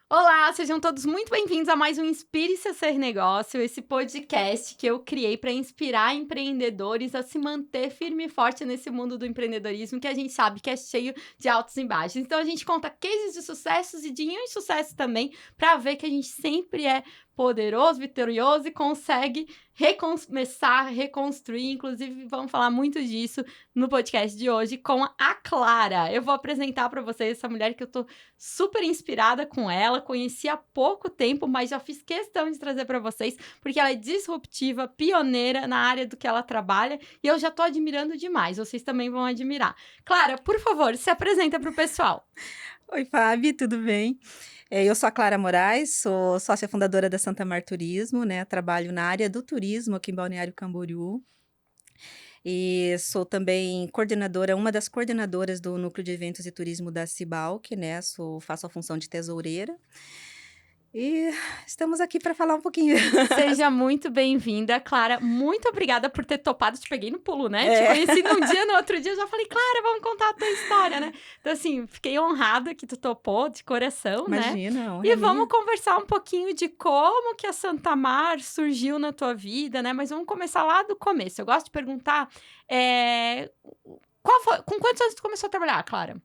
Olá, sejam todos muito bem-vindos a mais um Inspire-se a Ser Negócio, esse podcast que eu criei para inspirar empreendedores a se manter firme e forte nesse mundo do empreendedorismo que a gente sabe que é cheio de altos e baixos. Então a gente conta cases de sucessos e de insucesso também para ver que a gente sempre é poderoso, vitorioso e consegue recomeçar, reconstruir. Inclusive, vamos falar muito disso no podcast de hoje com a Clara. Eu vou apresentar para vocês essa mulher que eu tô super inspirada com ela, conheci há pouco tempo, mas já fiz questão de trazer para vocês, porque ela é disruptiva, pioneira na área do que ela trabalha, e eu já tô admirando demais, vocês também vão admirar. Clara, por favor, se apresenta para o pessoal. Oi, Fábio, tudo bem? Eu sou a Clara Moraes, sou sócia fundadora da Santa Mar Turismo, né? Trabalho na área do turismo aqui em Balneário Camboriú. E sou também coordenadora, uma das coordenadoras do Núcleo de Eventos e Turismo da Cibalc, né? Faço a função de tesoureira. E estamos aqui para falar um pouquinho. Seja muito bem-vinda, Clara. Muito obrigada por ter topado. Te peguei no pulo, né? Te conheci num dia, no outro dia eu já falei, Clara, vamos contar a tua história, né? Então, assim, fiquei honrada que tu topou de coração, né? Imagina, honra E é vamos minha. conversar um pouquinho de como que a Santa Mar surgiu na tua vida, né? Mas vamos começar lá do começo. Eu gosto de perguntar, com quantos anos tu começou a trabalhar, Clara?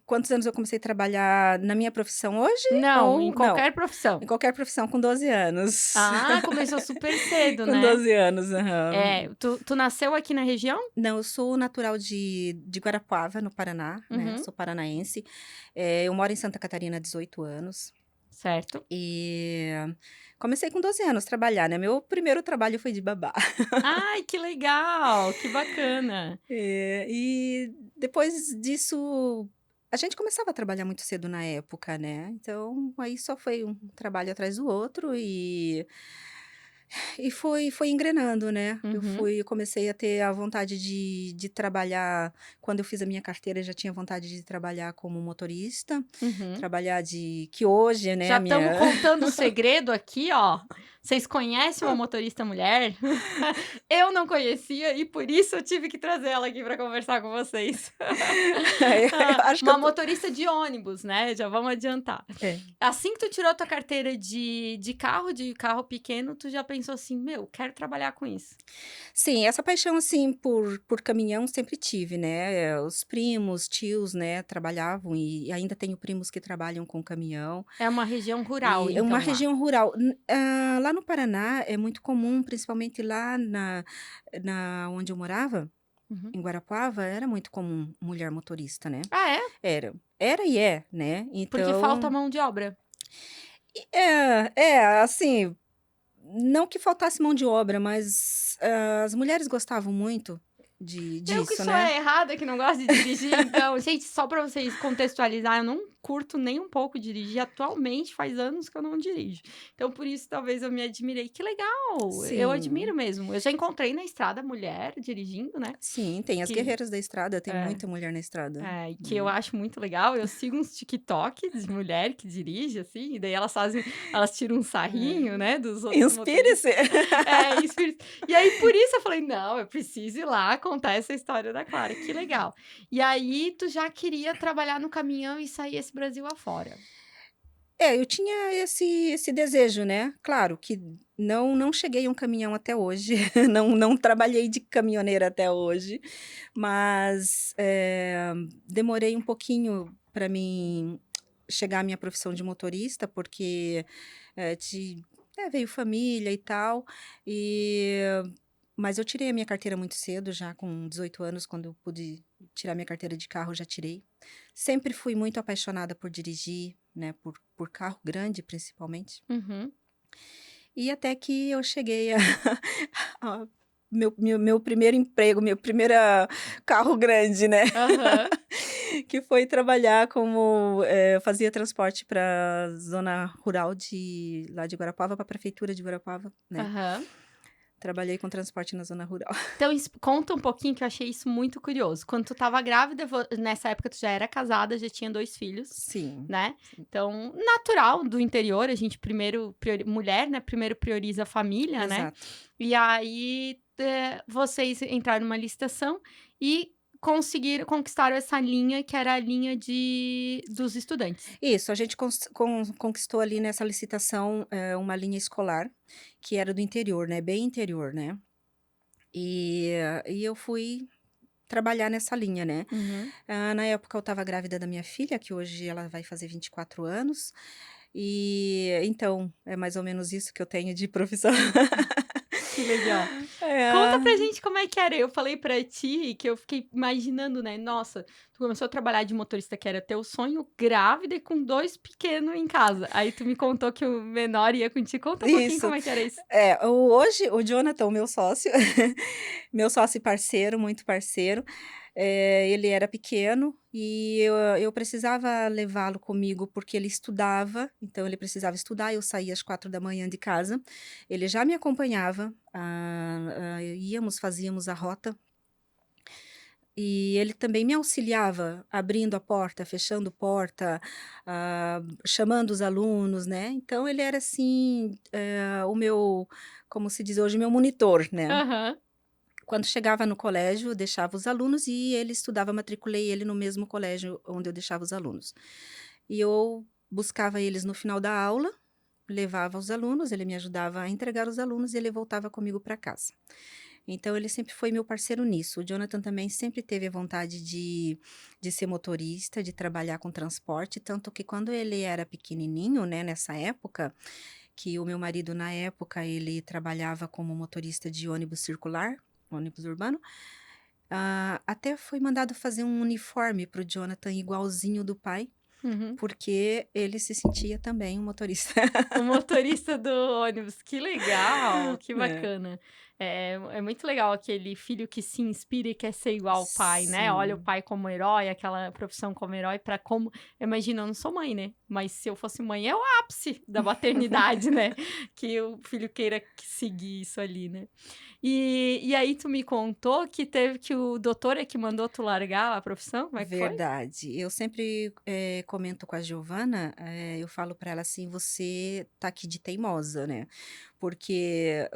Quantos anos eu comecei a trabalhar na minha profissão hoje? Não, em Ou não? qualquer profissão. Em qualquer profissão, com 12 anos. Ah, começou super cedo, Com né? 12 anos, aham. Tu nasceu aqui na região? Não, eu sou natural de Guarapuava, no Paraná, né? Uhum. Sou paranaense. Eu moro em Santa Catarina há 18 anos. Certo. E comecei com 12 anos a trabalhar, né? Meu primeiro trabalho foi de babá. Ai, que legal, que bacana. E depois disso, a gente começava a trabalhar muito cedo na época, né? Então, aí só foi um trabalho atrás do outro e foi engrenando, né? Uhum. Eu comecei a ter a vontade de trabalhar. Quando eu fiz a minha carteira, eu já tinha vontade de trabalhar como motorista, Uhum. trabalhar que hoje, né, Já a estamos minha. contando o segredo aqui, ó. Vocês conhecem uma motorista mulher? Eu não conhecia e por isso eu tive que trazer ela aqui para conversar com vocês. Eu acho que Uma eu tô. motorista de ônibus, né? Já vamos adiantar. É. Assim que tu tirou tua carteira de carro pequeno, tu já pensou assim, meu, quero trabalhar com isso. Sim, essa paixão, assim, por caminhão sempre tive, né? Os primos, tios, né, trabalhavam e ainda tenho primos que trabalham com caminhão. É uma região rural, E é uma então, lá. região rural. Lá no Paraná é muito comum, principalmente lá onde eu morava, Uhum. em Guarapuava, era muito comum mulher motorista, né? Ah, é? Era e é, né? Porque falta Então, mão de obra. assim, não que faltasse mão de obra, mas as mulheres gostavam muito Eu que disso, sou né? a errada, que não gosto de dirigir, então, gente, só pra vocês contextualizar, eu não curto nem um pouco dirigir. Atualmente, faz anos que eu não dirijo. Então, por isso, talvez eu me admirei. Que legal! Eu admiro Sim, mesmo. Eu já encontrei na estrada mulher dirigindo, né? sim, tem as Que guerreiras da estrada, tem é, muita mulher na estrada, e que eu né? acho muito legal. Eu sigo uns TikTok de mulher que dirige, assim, e daí elas tiram um sarrinho, né, dos outros motoristas. Inspire-se! E aí, por isso eu falei, não, eu preciso ir lá contar essa história da Clara, que legal. E aí, tu já queria trabalhar no caminhão e sair esse Brasil afora. Eu tinha esse desejo, né? Claro que não cheguei a um caminhão até hoje, não trabalhei de caminhoneira até hoje, mas demorei um pouquinho para mim chegar à minha profissão de motorista, porque veio família e tal, e, mas eu tirei a minha carteira muito cedo, já com 18 anos, quando eu pude tirar minha carteira de carro, já tirei. Sempre fui muito apaixonada por dirigir, né, por carro grande, principalmente. Uhum. E até que eu cheguei a a meu primeiro emprego, meu primeiro carro grande, né, Aham. que foi trabalhar como, eu fazia transporte pra zona rural de lá de Guarapuava, para a prefeitura de Guarapuava, né. Aham. Trabalhei com transporte na zona rural. Então, conta um pouquinho que eu achei isso muito curioso. Quando tu estava grávida, nessa época tu já era casada, já tinha 2 filhos, Sim, né? sim. Então, natural do interior, a gente primeiro mulher, né, primeiro prioriza a família, né? Exato. E aí, vocês entraram numa licitação e conquistaram essa linha, que era a linha dos estudantes. Isso, a gente conquistou ali nessa licitação, uma linha escolar, que era do interior, né, bem interior, né. E eu fui trabalhar nessa linha, né. Uhum. Na época eu estava grávida da minha filha, que hoje ela vai fazer 24 anos, e então, é mais ou menos isso que eu tenho de profissão. Que legal. Conta É. pra gente como é que era. Eu falei pra ti que eu fiquei imaginando, né, nossa, tu começou a trabalhar de motorista, que era teu sonho, grávida e com 2 pequeno em casa. Aí tu me contou que o menor ia contigo. Conta um pouquinho Isso. como é que era isso. Hoje o Jonathan, o meu sócio, meu sócio e parceiro, muito parceiro, ele era pequeno e eu precisava levá-lo comigo, porque ele estudava, então ele precisava estudar, eu saía às 4 da manhã de casa, ele já me acompanhava, fazíamos a rota, e ele também me auxiliava, abrindo a porta, fechando porta, chamando os alunos, né, então ele era assim, o meu, como se diz hoje, meu monitor, né. Aham. Quando chegava no colégio, eu deixava os alunos e ele estudava, matriculei ele no mesmo colégio onde eu deixava os alunos. E eu buscava eles no final da aula, levava os alunos, ele me ajudava a entregar os alunos e ele voltava comigo para casa. Então ele sempre foi meu parceiro nisso. O Jonathan também sempre teve a vontade de ser motorista, de trabalhar com transporte, tanto que quando ele era pequenininho, né, nessa época, que o meu marido na época ele trabalhava como motorista de ônibus circular, ônibus urbano, até foi mandado fazer um uniforme para o Jonathan igualzinho do pai, Uhum. porque ele se sentia também um motorista. O motorista do ônibus, que legal, que É. bacana. É muito legal aquele filho que se inspira e quer ser igual ao pai, né, olha o Sim. pai como herói, aquela profissão como herói para como imagina, eu não sou mãe, né, mas se eu fosse mãe é o ápice da maternidade, né, que o filho queira seguir isso ali, né. E aí tu me contou que teve que o doutor é que mandou tu largar a profissão, como é que foi? Verdade. Eu sempre, comento com a Giovana, eu falo para ela assim: "Você tá aqui de teimosa, né", porque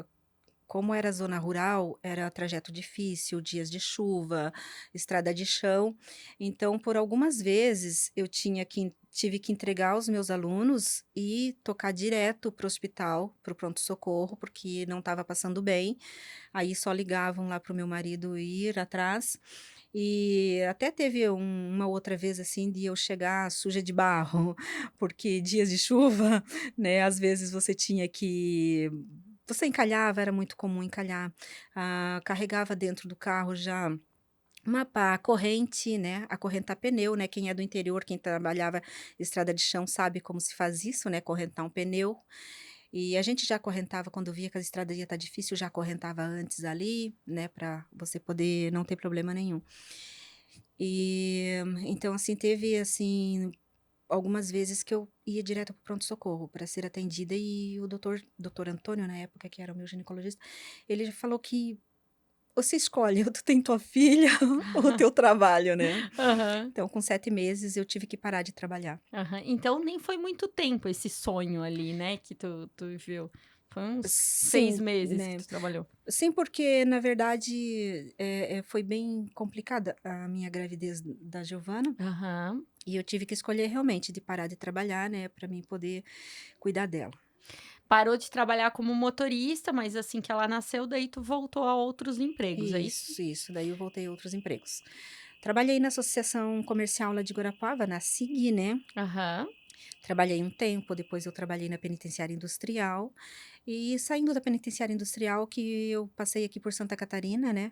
como era zona rural, era trajeto difícil, dias de chuva, estrada de chão, então por algumas vezes eu tive que entregar os meus alunos e tocar direto para o hospital, para o pronto-socorro, porque não estava passando bem, aí só ligavam lá para o meu marido ir atrás. E até teve uma outra vez, assim, de eu chegar suja de barro, porque dias de chuva, né, às vezes você encalhava, era muito comum encalhar, carregava dentro do carro já uma pá, corrente, né, acorrentar pneu, né, quem é do interior, quem trabalhava estrada de chão sabe como se faz isso, né, correntar um pneu. E a gente já acorrentava quando via que a estrada ia estar difícil, já acorrentava antes ali, né, para você poder não ter problema nenhum. E então, assim, teve, assim, algumas vezes que eu ia direto para o pronto-socorro para ser atendida e o doutor Antônio, na época, que era o meu ginecologista, ele falou que: "Você escolhe, ou tu tem tua filha ou o teu trabalho", né. Aham. Então com 7 meses eu tive que parar de trabalhar. Aham. Então nem foi muito tempo esse sonho ali, né, que tu viveu. Foi uns 6 Sim, meses que né. tu trabalhou. Sim, porque na verdade, foi bem complicada a minha gravidez da Giovana, Aham. e eu tive que escolher realmente de parar de trabalhar, né, para mim poder cuidar dela. Parou de trabalhar como motorista, mas assim que ela nasceu, daí tu voltou a outros empregos, é isso? Isso, daí eu voltei a outros empregos. Trabalhei na associação comercial lá de Guarapuava, na SIG, né, Aham. trabalhei um tempo, depois eu trabalhei na penitenciária industrial, e saindo da penitenciária industrial que eu passei aqui por Santa Catarina, né,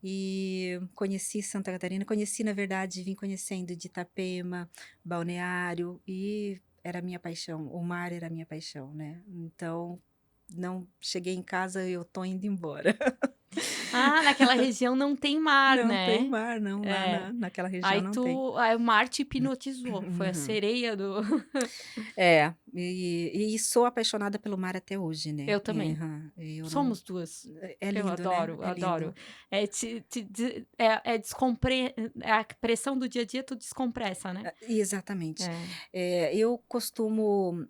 e conheci Santa Catarina, conheci na verdade, vim conhecendo de Itapema, Balneário, e era a minha paixão, o mar era a minha paixão, né, então não cheguei em casa, eu tô indo embora. Ah, naquela região não tem mar, Não tem né? mar não, lá É. naquela região Aí não tem. o mar te hipnotizou, foi a Uhum. sereia do É, e sou apaixonada pelo mar até hoje, né. eu também. Aham, eu não Somos 2. é Eu lindo, né, adoro, é adoro. lindo. É te de é descompre é a pressão do dia a dia tu descompressa, né. Exatamente. É. Eu costumo,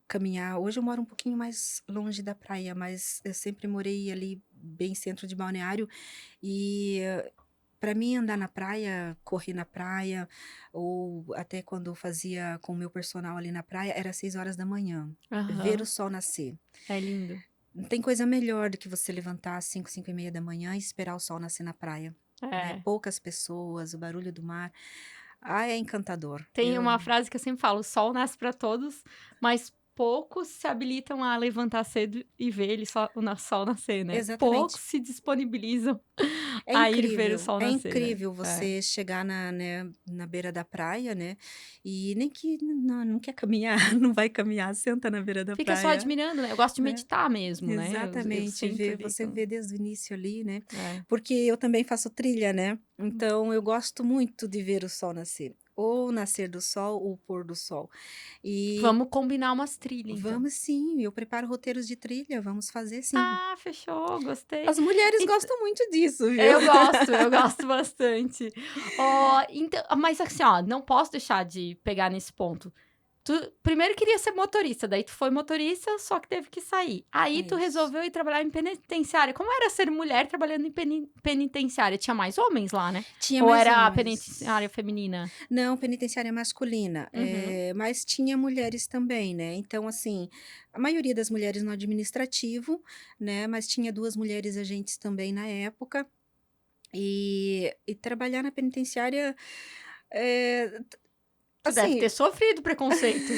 caminhar hoje eu moro um pouquinho mais longe da praia, mas eu sempre morei ali bem centro de Balneário, e para mim andar na praia, correr na praia, ou até quando eu fazia com o meu personal ali na praia, era 6 horas da manhã, ver o Aham. sol nascer. É lindo. Não tem coisa melhor do que você levantar às 5, 5:30 da manhã e esperar o sol nascer na praia, né? É. Poucas pessoas, o barulho do mar. Ah, é encantador. Tem uma frase que eu sempre falo: "O sol nasce para todos, mas poucos se habilitam a levantar cedo e ver ele só o sol nascer, né. Poucos Exatamente. se disponibilizam a ir ver o sol É nascer, né". incrível É. você chegar né, na beira da praia, né? E nem que não quer caminhar, não vai caminhar, senta na beira da Fica só praia, admirando, né. Eu gosto de né? meditar mesmo, né. Eu Exatamente, sento ali você com vê desde o início ali, né? é. Porque eu também faço trilha, né? Então eu gosto muito de ver o sol nascer, ou o nascer do sol, ou o pôr do sol. E Vamos combinar umas trilha então. vamos sim, eu preparo roteiros de trilha, vamos fazer sim. Ah, fechou, gostei. As mulheres Ent gostam muito disso, viu? eu gosto bastante. Então mas assim, ó, não posso deixar de pegar nesse ponto. Tu primeiro queria ser motorista, daí tu foi motorista, só que teve que sair. É Aí tu isso. resolveu ir trabalhar em penitenciária. Como era ser mulher trabalhando em penitenciária? Tinha mais homens lá, né? Tinha Ou mais era a penitenciária homens. feminina? Não, penitenciária masculina, Uhum. mas tinha mulheres também, né, então assim, a maioria das mulheres no administrativo, né, mas tinha 2 mulheres agentes também na época, e trabalhar na penitenciária, t Tu deve assim, ter sofrido preconceito.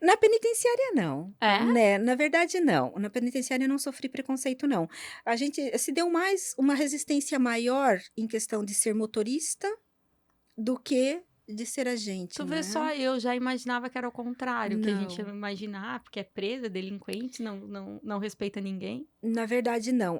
na penitenciária não, É? né, na verdade não, na penitenciária eu não sofri preconceito não. A gente se deu mais uma resistência maior em questão de ser motorista, do que de ser agente, Tu vê né. só, eu já imaginava que era o contrário, que a gente Não. imagina, porque é presa, delinquente, não respeita ninguém. Na verdade não,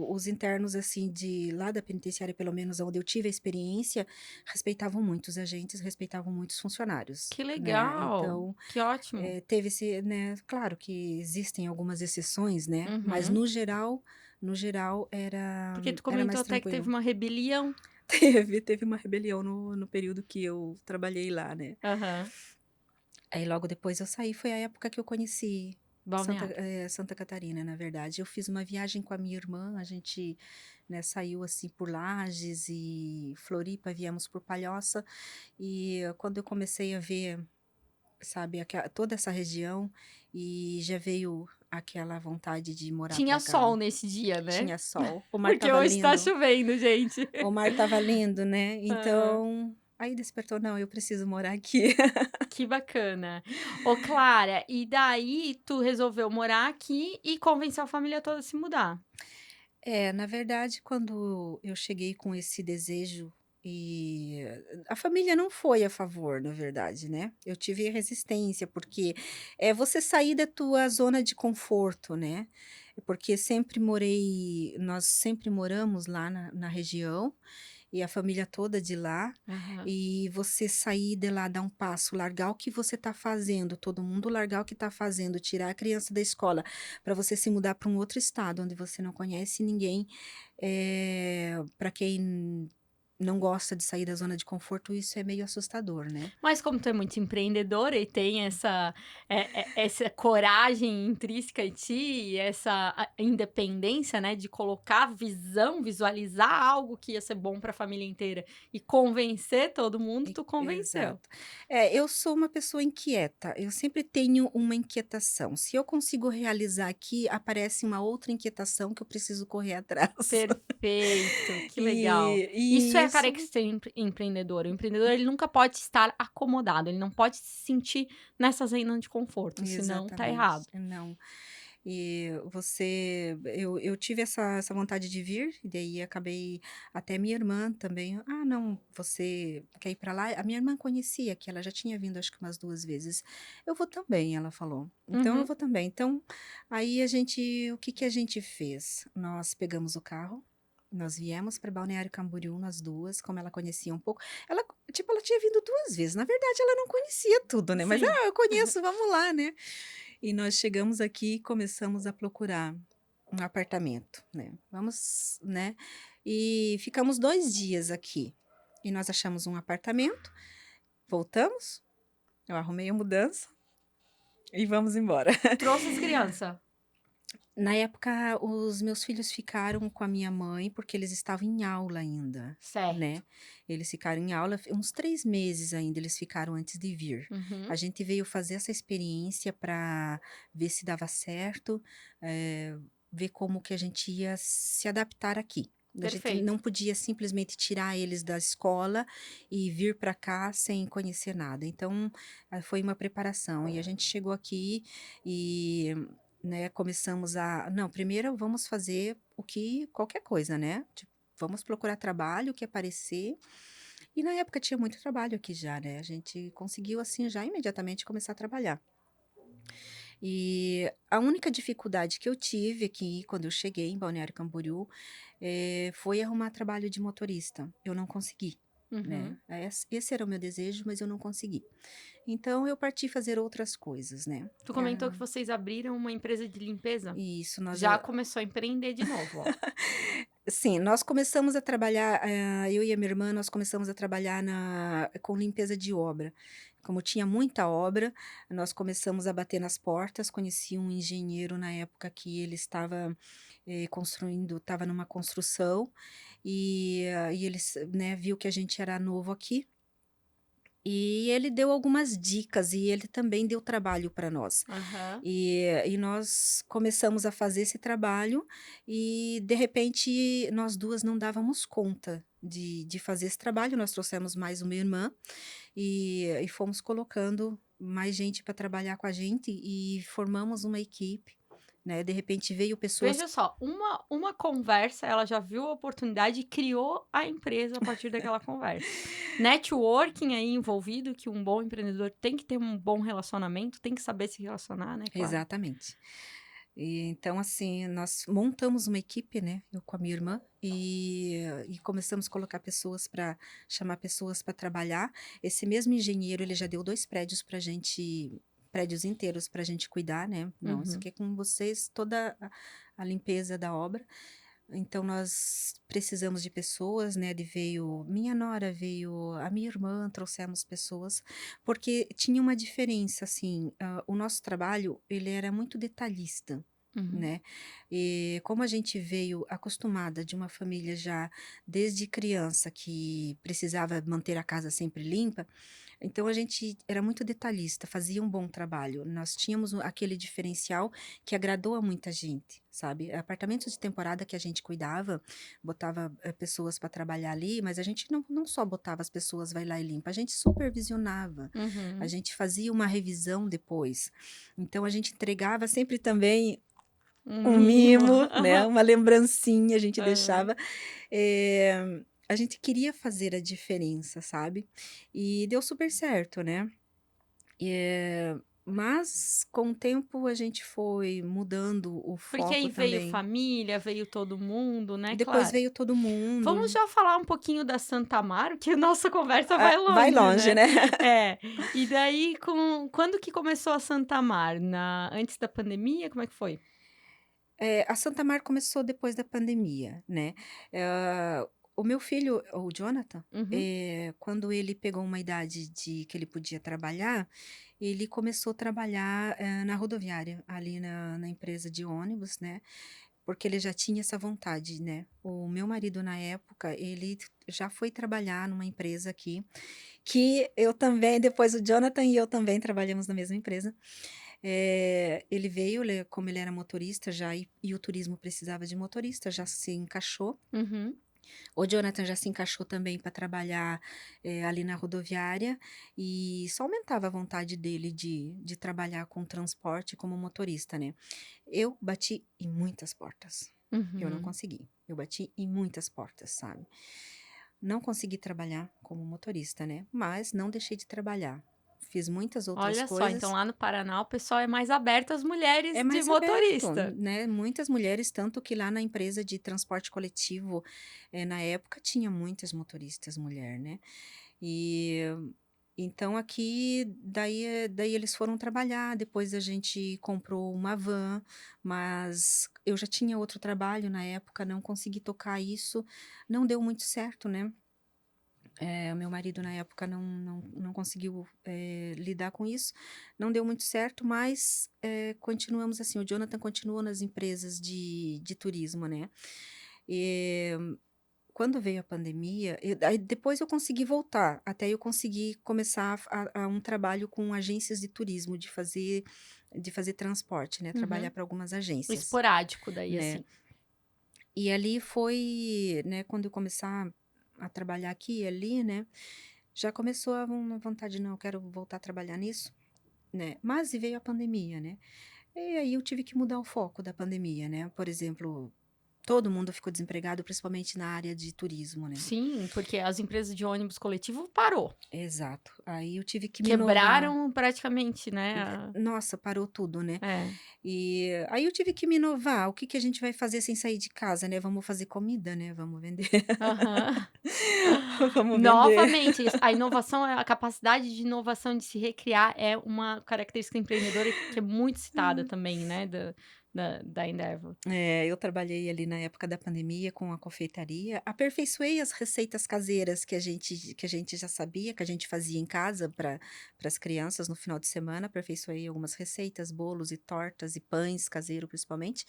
os internos, assim, de lá da penitenciária, pelo menos onde eu tive a experiência, respeitavam muito os agentes, respeitavam muito os funcionários, Que né, legal, então, que ótimo. teve esse, né, claro que existem algumas exceções, né, mas Uhum. no geral Porque tu era comentou mais até que teve tranquilo. uma rebelião. Teve uma rebelião no período que eu trabalhei lá, né. Aham. Aí logo depois eu saí, foi a época que eu conheci Balneário. Santa Catarina, na verdade. Eu fiz uma viagem com a minha irmã, a gente, né, saiu assim por Lages e Floripa, viemos por Palhoça, e quando eu comecei a ver, sabe, toda essa região, e já veio aquela vontade de morar Tinha para cá. sol nesse dia, né? Tinha sol, o mar Porque estava hoje tá lindo, chovendo, gente. né? Aham. Então, aí despertou, não, eu preciso morar aqui. Que bacana. Ô, Clara, e daí tu resolveu morar aqui e convenceu a família toda a se mudar? Na verdade, quando eu cheguei com esse desejo e a família não foi a favor, na verdade, né. Eu tive resistência, porque é você sair da tua zona de conforto, né. Porque nós sempre moramos lá na região, e a família toda de lá, Aham. e você sair de lá, dar um passo, largar o que você está fazendo, todo mundo largar o que está fazendo, tirar a criança da escola, para você se mudar para um outro estado onde você não conhece ninguém, para quem não gosta de sair da zona de conforto, isso é meio assustador, né. Mas como tu é muito empreendedora e tem essa coragem intrínseca em ti e essa independência, né, de colocar visão, visualizar algo que ia ser bom para a família inteira e convencer todo mundo, tu convenceu. Exato. Eu sou uma pessoa inquieta, eu sempre tenho uma inquietação. Se eu consigo realizar aqui, aparece uma outra inquietação que eu preciso correr atrás. Perfeito, que legal. E Isso é e a isso característica empreendedor. O empreendedor, ele nunca pode estar acomodado, ele não pode se sentir nessa zona de conforto, senão tá exatamente, errado. não. Eu tive essa vontade de vir, e daí acabei, até minha irmã também: "Ah, não, você quer ir para lá?" A minha irmã conhecia que ela já tinha vindo acho que umas 2 vezes. "Eu vou também", ela falou. "Então eu Uhum. vou também". Então, aí o que que a gente fez? Nós pegamos o carro, nós viemos para Balneário Camboriú, nós 2, como ela conhecia um pouco, ela tipo, ela tinha vindo 2 vezes, na verdade ela não conhecia tudo, né, mas: Sim. "Ah, eu conheço, vamos lá, né". E nós chegamos aqui e começamos a procurar um apartamento, né. Vamos, né, e ficamos 2 dias aqui, e nós achamos um apartamento, voltamos, eu arrumei a mudança e vamos embora. Trouxe as criança. Na época, os meus filhos ficaram com a minha mãe, porque eles estavam em aula ainda, Certo. né. Eles ficaram em aula uns 3 meses ainda, eles ficaram antes de vir. A Uhum. gente veio fazer essa experiência para ver se dava certo, ver como que a gente ia se adaptar aqui. A gente Perfeito. não podia simplesmente tirar eles da escola e vir para cá sem conhecer nada. Então, foi uma preparação e a gente chegou aqui e, né, começamos a não, primeiro vamos fazer o que qualquer coisa, né, tipo, vamos procurar trabalho, o que aparecer. E na época tinha muito trabalho aqui já, né, a gente conseguiu, assim, já imediatamente começar a trabalhar. E a única dificuldade que eu tive aqui, quando eu cheguei em Balneário Camboriú, foi arrumar trabalho de motorista. Eu não consegui, Uhum. né. Esse era o meu desejo, mas eu não consegui. Então eu parti fazer outras coisas, né. Tu comentou que vocês abriram uma empresa de limpeza? Isso, nós Já começou a empreender de novo, ó. sim, nós começamos a trabalhar, eu e a minha irmã, nós começamos a trabalhar com limpeza de obra. Como tinha muita obra, nós começamos a bater nas portas. Conheci um engenheiro na época que ele estava construindo, estava numa construção, e ele, né, viu que a gente era novo aqui. E ele deu algumas dicas e ele também deu trabalho para nós. Aham. E nós começamos a fazer esse trabalho e, de repente, nós 2 não dávamos conta de fazer esse trabalho. Nós trouxemos mais uma irmã e fomos colocando mais gente para trabalhar com a gente e formamos uma equipe, né. De repente veio pessoas. Veja só, uma conversa, ela já viu a oportunidade e criou a empresa a partir daquela conversa. Networking aí envolvido, que um bom empreendedor tem que ter um bom relacionamento, tem que saber se relacionar, né, claro. Exatamente. E então, assim, nós montamos uma equipe, né, eu com a minha irmã, e começamos a colocar pessoas para chamar pessoas para trabalhar. Esse mesmo engenheiro, ele já deu 2 prédios pra gente, prédios inteiros pra gente cuidar, né. "Não, isso Uhum. aqui é com vocês, toda a limpeza da obra". Então nós precisamos de pessoas, né, veio minha nora, veio a minha irmã, trouxemos pessoas, porque tinha uma diferença, assim, o nosso trabalho, ele era muito detalhista, Uhum. né. E como a gente veio acostumada de uma família já desde criança que precisava manter a casa sempre limpa, então a gente era muito detalhista, fazia um bom trabalho. Nós tínhamos aquele diferencial que agradou a muita gente, sabe. Apartamentos de temporada que a gente cuidava, botava, pessoas para trabalhar ali, mas a gente não só botava as pessoas, vai lá e limpa, a gente supervisionava, a Uhum. gente fazia uma revisão depois. Então a gente entregava sempre também Um um mimo. mimo, né, uma lembrancinha a gente Aham. deixava. A gente queria fazer a diferença, sabe. E deu super certo, né. Mas com o tempo a gente foi mudando o Porque foco aí veio também. família, veio todo mundo, né, Depois claro. veio todo Vamos mundo. já falar um pouquinho da Santa Amaro, que a nossa conversa vai Vai longe, longe, né. né. É. E daí quando que começou a Santa Amar? Antes da pandemia, como é que foi? A Santa Mar começou depois da pandemia, né. O meu filho, o Jonathan, Uhum. quando ele pegou uma idade de que ele podia trabalhar, ele começou a trabalhar, na rodoviária, ali na empresa de ônibus, né, porque ele já tinha essa vontade, né. O meu marido, na época, ele já foi trabalhar numa empresa aqui, que eu também, depois o Jonathan e eu também trabalhamos na mesma empresa. Ele veio, como ele era motorista já, e o turismo precisava de motorista, já se encaixou. Uhum. O Jonathan já se encaixou também para trabalhar, ali na rodoviária, e só aumentava a vontade dele de trabalhar com transporte como motorista, né. Eu bati em muitas portas, eu não Uhum. consegui. Eu bati em muitas portas, sabe. Não consegui trabalhar como motorista, né, mas não deixei de trabalhar. Fiz muitas outras Olha só, então coisas. lá no Paraná o pessoal é mais aberto às mulheres É de mais aberto, motorista. né, muitas mulheres, tanto que lá na empresa de transporte coletivo, na época tinha muitas motoristas mulher, né. E então aqui, daí eles foram trabalhar, depois a gente comprou uma van, mas eu já tinha outro trabalho na época, não consegui tocar isso, não deu muito certo, né. O meu marido na época não conseguiu, lidar com isso, não deu muito certo, mas, continuamos assim, o Jonathan continuou nas empresas de turismo, né. Eh, Quando veio a pandemia, aí depois eu consegui voltar, até eu conseguir começar a um trabalho com agências de turismo, de fazer transporte, né, trabalhar Uhum. para algumas agências, Esporádico daí, né. assim. E ali foi, né, quando eu começar a trabalhar aqui e ali, né, já começou uma vontade: "Não, eu quero voltar a trabalhar nisso", né. Mas e veio a pandemia, né. E aí eu tive que mudar o foco da pandemia, né. Por exemplo, todo mundo ficou desempregado, principalmente na área de turismo, né. Sim, porque as empresas de ônibus coletivo parou. Exato. Aí eu tive que me inovar. Quebraram praticamente, né, Nossa, parou tudo, né. é. E aí eu tive que me inovar. O que que a gente vai fazer sem sair de casa, né? Vamos fazer comida, né, vamos vender. Aham. Vamos vender. Novamente, a inovação, a capacidade de inovação, de se recriar, é uma característica empreendedora que é muito citada também, né, da Endeavor. Eu trabalhei ali na época da pandemia com a confeitaria, aperfeiçoei as receitas caseiras que a gente já sabia, que a gente fazia em casa para as crianças no final de semana, aperfeiçoei algumas receitas, bolos e tortas e pães caseiro principalmente.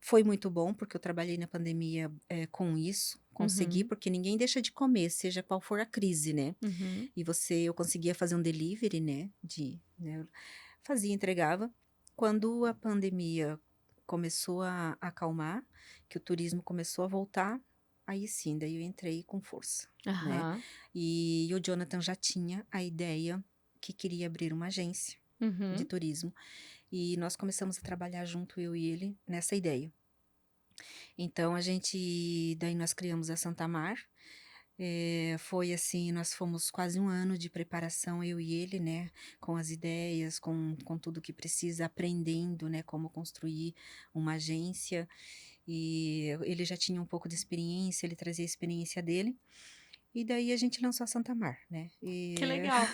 Foi muito bom, porque eu trabalhei na pandemia, com isso, consegui, Uhum, porque ninguém deixa de comer, seja qual for a crise, né. uhum. E eu conseguia fazer um delivery, né, fazia, entregava. Quando a pandemia começou a acalmar, que o turismo começou a voltar, aí sim, daí eu entrei com força, né. Aham. E o Jonathan já tinha a ideia que queria abrir uma agência de Uhum. turismo, e nós começamos a trabalhar junto, eu e ele, nessa ideia. Então daí nós criamos a Santa Mar. Foi assim, nós fomos quase um ano de preparação, eu e ele, né, com as ideias, com tudo que precisa, aprendendo, né, como construir uma agência. E ele já tinha um pouco de experiência, ele trazia a experiência dele, e daí a gente lançou a Santa Mar, né. Que legal.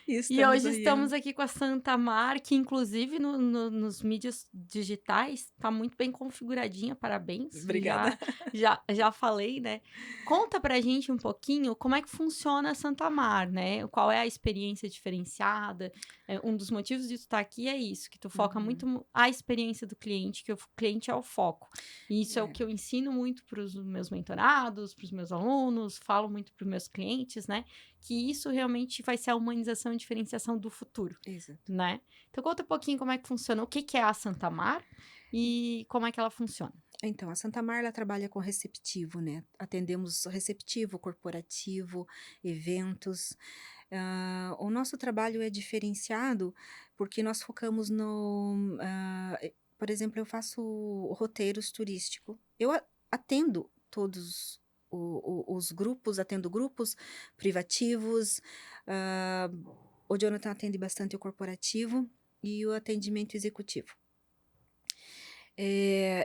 E E estamos hoje aí. estamos aqui com a Santa Mar, que inclusive nos mídias digitais está muito bem configuradinha, parabéns. Obrigada. Já falei, né. Conta pra gente um pouquinho como é que funciona a Santa Mar, né, qual é a experiência diferenciada. Um dos motivos de tu estar aqui é isso, que tu foca muito Uhum. a experiência do cliente, que o cliente é o foco. E isso é o É, que eu ensino muito para os meus mentorados, para os meus alunos, falo muito para os meus clientes, né, que isso realmente vai ser a humanização e diferenciação do futuro, exato. né. Então conta um pouquinho como é que funciona, o que que é a Santa Mar e como é que ela funciona? Então, a Santa Marla trabalha com receptivo, né? Atendemos receptivo, corporativo, eventos. O nosso trabalho é diferenciado porque nós focamos por exemplo, eu faço roteiros turístico. Atendo todos os grupos, atendo grupos privativos. ah, o Jonathan atende bastante o corporativo e o atendimento executivo.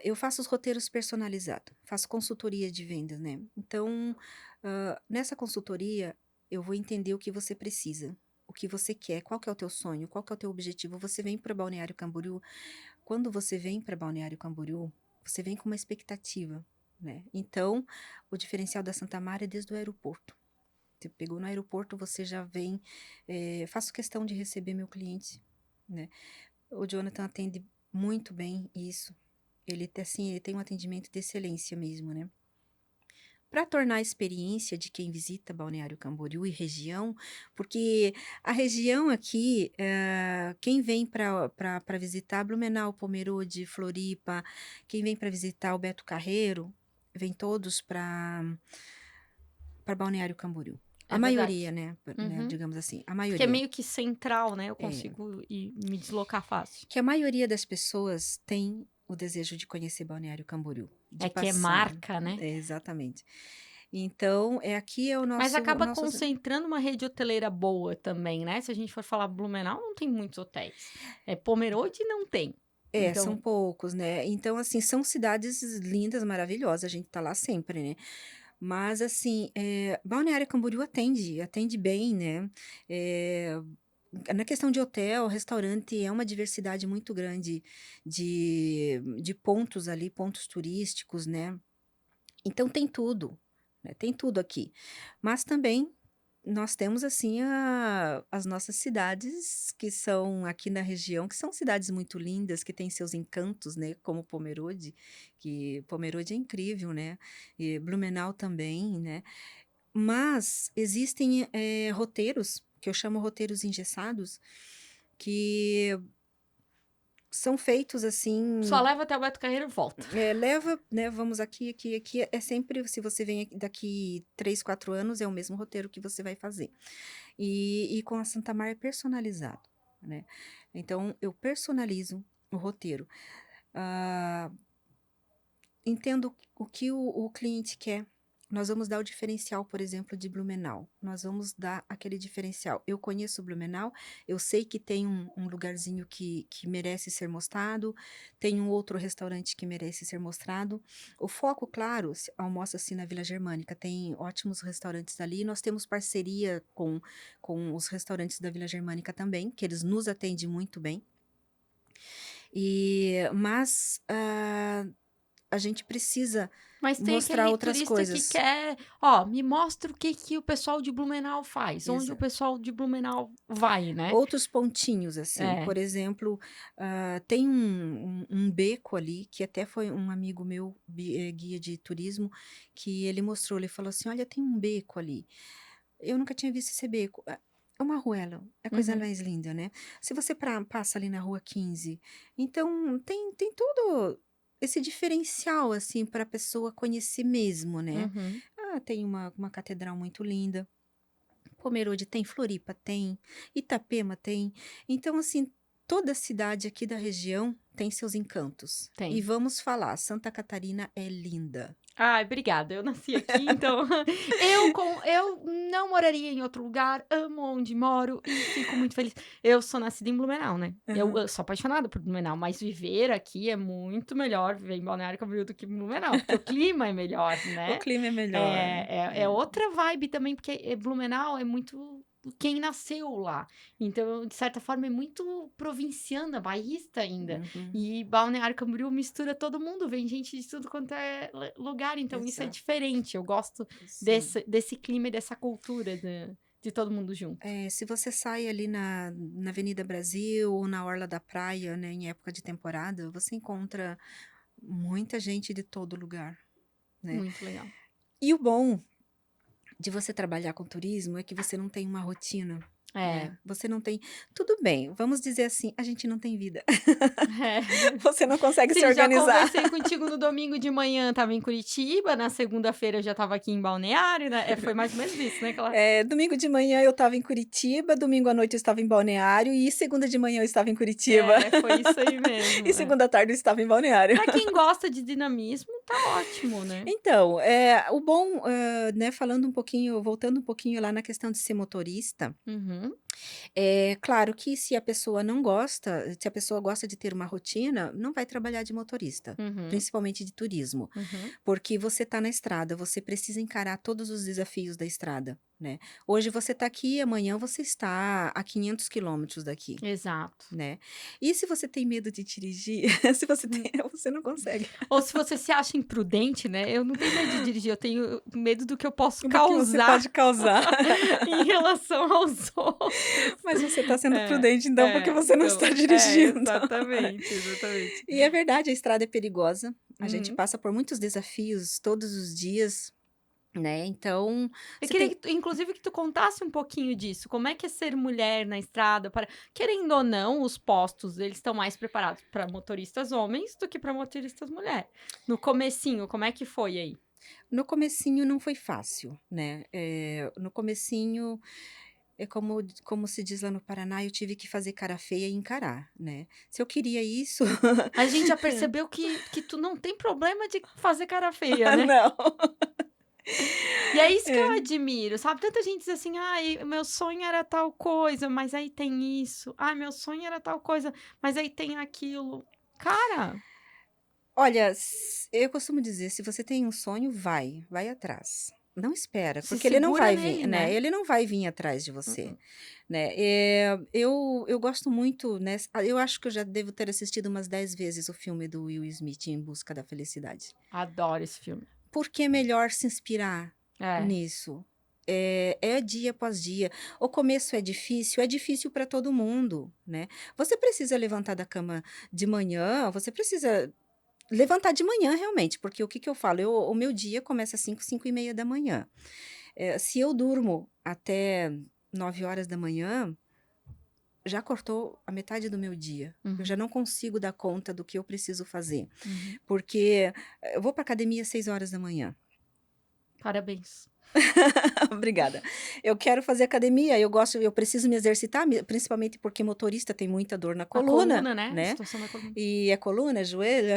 Eu faço os roteiros personalizados, faço consultoria de vendas, né. Então, nessa consultoria, eu vou entender o que você precisa, o que você quer, qual que é o teu sonho, qual que é o teu objetivo. Você vem para Balneário Camboriú, quando você vem para Balneário Camboriú, você vem com uma expectativa, né. Então, o diferencial da Santa Mara é desde o aeroporto. Você pegou no aeroporto, você já vem, faço questão de receber meu cliente, né. O Jonathan atende muito bem isso. Ele tem um atendimento de excelência mesmo, né. Para tornar a experiência de quem visita Balneário Camboriú e região, porque a região aqui, quem vem para visitar Blumenau, Pomerode, Floripa, quem vem para visitar o Beto Carreiro, vem todos para Balneário Camboriú. A É maioria, verdade. né, Uhum. digamos assim, a Porque é maioria. meio que central, né, eu É. consigo me deslocar fácil. Que a maioria das pessoas tem o desejo de conhecer Balneário Camboriú, de É que é passar. marca, né. Exatamente. Então, aqui é o Mas nosso acaba nosso concentrando uma rede hoteleira boa também, né, se a gente for falar Blumenau, não tem muitos hotéis. Pomerode não tem. são Então poucos, né. Então, assim, são cidades lindas, maravilhosas, a gente tá lá sempre, né. Mas, assim, Balneário Camboriú atende bem, né. Eh, Na questão de hotel, restaurante, é uma diversidade muito grande de pontos ali, pontos turísticos, né. Então tem tudo, né, tem tudo aqui. Mas também nós temos, assim, as nossas cidades que são aqui na região, que são cidades muito lindas, que têm seus encantos, né, como Pomerode, que Pomerode é incrível, né, e Blumenau também, né. Mas existem, roteiros, que eu chamo roteiros engessados, que são feitos Só assim, leva até o Beto Carreiro e volta. leva, né, vamos aqui, aqui, aqui, é sempre, se você vem aqui daqui 3, 4 anos, é o mesmo roteiro que você vai fazer. E com a Santa Mar é personalizado, né. Então eu personalizo o roteiro. Ah, entendo o que o cliente quer. Nós vamos dar o diferencial, por exemplo, de Blumenau. Nós vamos dar aquele diferencial. Eu conheço Blumenau, eu sei que tem um lugarzinho que merece ser mostrado, tem um outro restaurante que merece ser mostrado. O foco, claro, almoça-se na Vila Germânica, tem ótimos restaurantes ali. Nós temos parceria com os restaurantes da Vila Germânica também, que eles nos atendem muito bem. Mas a gente precisa Mas tem mostrar aquele outras turista que coisas. quer, ó, me mostra o que que o pessoal de Blumenau faz, onde o Exa pessoal de Blumenau vai, né? Outros pontinhos, assim, É. por exemplo, tem um beco ali, que até foi um amigo meu, guia de turismo, que ele mostrou, ele falou assim: "Olha, tem um beco ali". Eu nunca tinha visto esse beco. É uma ruela, é a coisa Uhum, mais linda, né. Se você passa ali na rua 15, então tem todo esse diferencial, assim, pra pessoa conhecer mesmo, né. uhum. Tem uma catedral muito linda. Pomerode tem, Floripa tem, Itapema tem. Então, assim, toda cidade aqui da região tem seus encantos. E Tem. vamos falar, Santa Catarina é linda. Ai, obrigada. Eu nasci aqui, então eu não moraria em outro lugar, amo onde moro e fico muito feliz. Eu sou nascida em Blumenau, né. Eu sou apaixonada por Blumenau, mas viver aqui é muito melhor viver em Balneário Camboriú do que em Blumenau, porque o clima é melhor, O né. clima é melhor. É outra vibe também, porque, Blumenau é muito quem nasceu lá. Então, de certa forma, é muito provinciana, bairrista ainda. Uhum, E Balneário Camboriú mistura todo mundo, vem gente de tudo quanto é lugar, então isso é exato, diferente. Eu gosto sim. desse clima e dessa cultura de todo mundo junto. Se você sai ali na Avenida Brasil ou na orla da praia, né, em época de temporada, você encontra muita gente de todo lugar, né. Muito legal. E o bom de você trabalhar com turismo é que você não tem uma rotina, É. né, você não tem, tudo bem, vamos dizer assim, a gente não tem vida. É. Você não consegue se Sim, já organizar. conversei contigo no domingo de manhã, estava em Curitiba, na segunda-feira eu já estava aqui em Balneário, né, foi mais ou menos isso, né, aquela Domingo de manhã eu estava em Curitiba, domingo à noite eu estava em Balneário e segunda de manhã eu estava em Curitiba. foi isso aí mesmo, E segunda à tarde eu estava em Balneário. Pra quem gosta de dinamismo, tá ótimo, né. Então, o bom, né, falando um pouquinho, voltando um pouquinho lá na questão de ser motorista. Uhum, É claro que se a pessoa não gosta, se a pessoa gosta de ter uma rotina, não vai trabalhar de motorista, uhum, principalmente de turismo, uhum. porque você está na estrada, você precisa encarar todos os desafios da estrada, né. Hoje você está aqui, amanhã você está a 500 quilômetros daqui, Exato. né. E se você tem medo de dirigir, se você tem, você não consegue. Ou se você se acha imprudente, né, eu não tenho medo de dirigir, eu tenho medo do que eu posso Do que você causar pode causar. em relação aos outros. Mas você está sendo É, prudente então, porque você não está então, dirigindo. exatamente, exatamente. E é verdade, a estrada é perigosa, a gente Uhum. passa por muitos desafios todos os dias, né, então Eu você queria tem. que tu inclusive que tu contasse um pouquinho disso, como é que é ser mulher na estrada para querendo ou não, os postos, eles estão mais preparados para motoristas homens do que para motoristas mulher. No comecinho, como é que foi aí? No comecinho não foi fácil, né, no comecinho, é como se diz lá no Paraná, eu tive que fazer cara feia e encarar, né. Se eu queria isso. A gente já percebeu que tu não tem problema de fazer cara feia, né. Não. E é isso que eu É. admiro, sabe. Tanta gente diz assim: "Ai, o meu sonho era tal coisa, mas aí tem isso. Ai, meu sonho era tal coisa, mas aí tem aquilo". Cara, Olha, eu costumo dizer, se você tem um sonho, vai atrás. Não espera, se porque ele não segura vai vir, nele, né, né. ele não vai vir atrás de você, Mm-mm. né. Eu gosto muito, né, eu acho que eu já devo ter assistido umas 10 vezes o filme do Will Smith, Em Busca da Felicidade. Adoro esse filme. Porque é melhor se inspirar, É. nisso. É dia após dia. O começo é difícil para todo mundo, né? Você precisa levantar da cama de manhã, você precisa levantar de manhã realmente, porque o que que eu falo? O meu dia começa às 5, 5:30 da manhã. Se eu durmo até 9 horas da manhã, já cortou a metade do meu dia. Eu já Uhum, não consigo dar conta do que eu preciso fazer, uhum. porque eu vou para academia às 6 horas da manhã. Parabéns. Obrigada. Eu quero fazer academia, eu preciso me exercitar, principalmente porque motorista tem muita dor na A coluna, coluna, né? A né? situação da coluna. E é coluna, é joelho,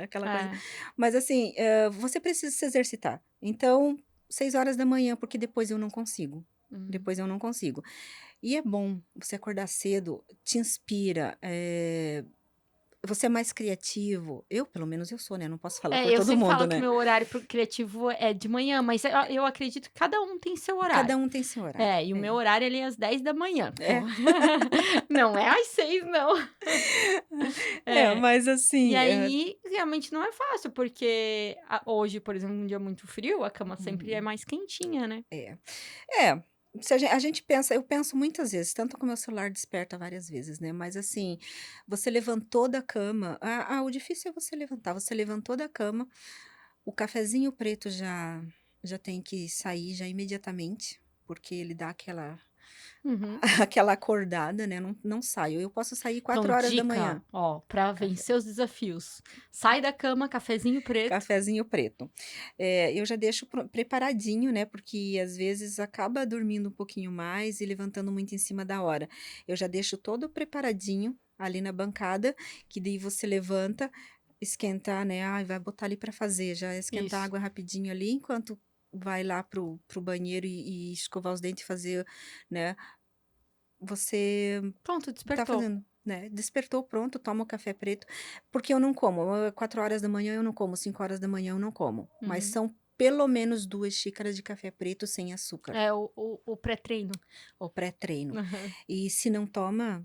aquela coisa. É. Mas assim, você precisa se exercitar. Então, 6 horas da manhã, porque depois eu não consigo. Hum. Depois eu não consigo. E é bom você acordar cedo, te inspira, você é mais criativo. Eu, pelo menos, eu sou, né? Não posso falar É, por eu todo sempre mundo, falo que né? meu horário criativo é de manhã, mas eu acredito que cada um tem seu horário. Cada um tem seu horário. É, e o meu horário ele é às 10 da manhã. Pô. É. Não é às 6, não. É. Mas E assim, aí, realmente não é fácil, porque hoje, por exemplo, um dia muito frio, a cama sempre é uhum. mais quentinha, né? É. É, se a gente pensa eu penso muitas vezes, tanto que o meu celular desperta várias vezes, né, mas assim, você levantou da cama, o difícil é você levantar, você levantou da cama, o cafezinho preto já tem que sair já imediatamente, porque ele dá aquela Uhum. aquela acordada, né, não saio, eu posso sair Então, 4 horas da manhã, dica, ó, pra café vencer os desafios. Sai da cama, cafezinho preto. cafezinho preto. Eu já deixo preparadinho, né, porque às vezes acaba dormindo um pouquinho mais e levantando muito em cima da hora. Eu já deixo todo preparadinho ali na bancada, que daí você levanta, esquentar, né, vai botar ali para fazer, já esquentar a Isso. água rapidinho ali, enquanto vai lá pro banheiro e escovar os dentes e fazer, né, você Pronto, tá despertou. fazendo, né, despertou, pronto, toma o café preto, porque eu não como, 4 horas da manhã eu não como, 5 horas da manhã eu não como, mas Uhum. são pelo menos 2 xícaras de café preto sem açúcar, É o pré-treino. o pré-treino. Aham. E se não toma,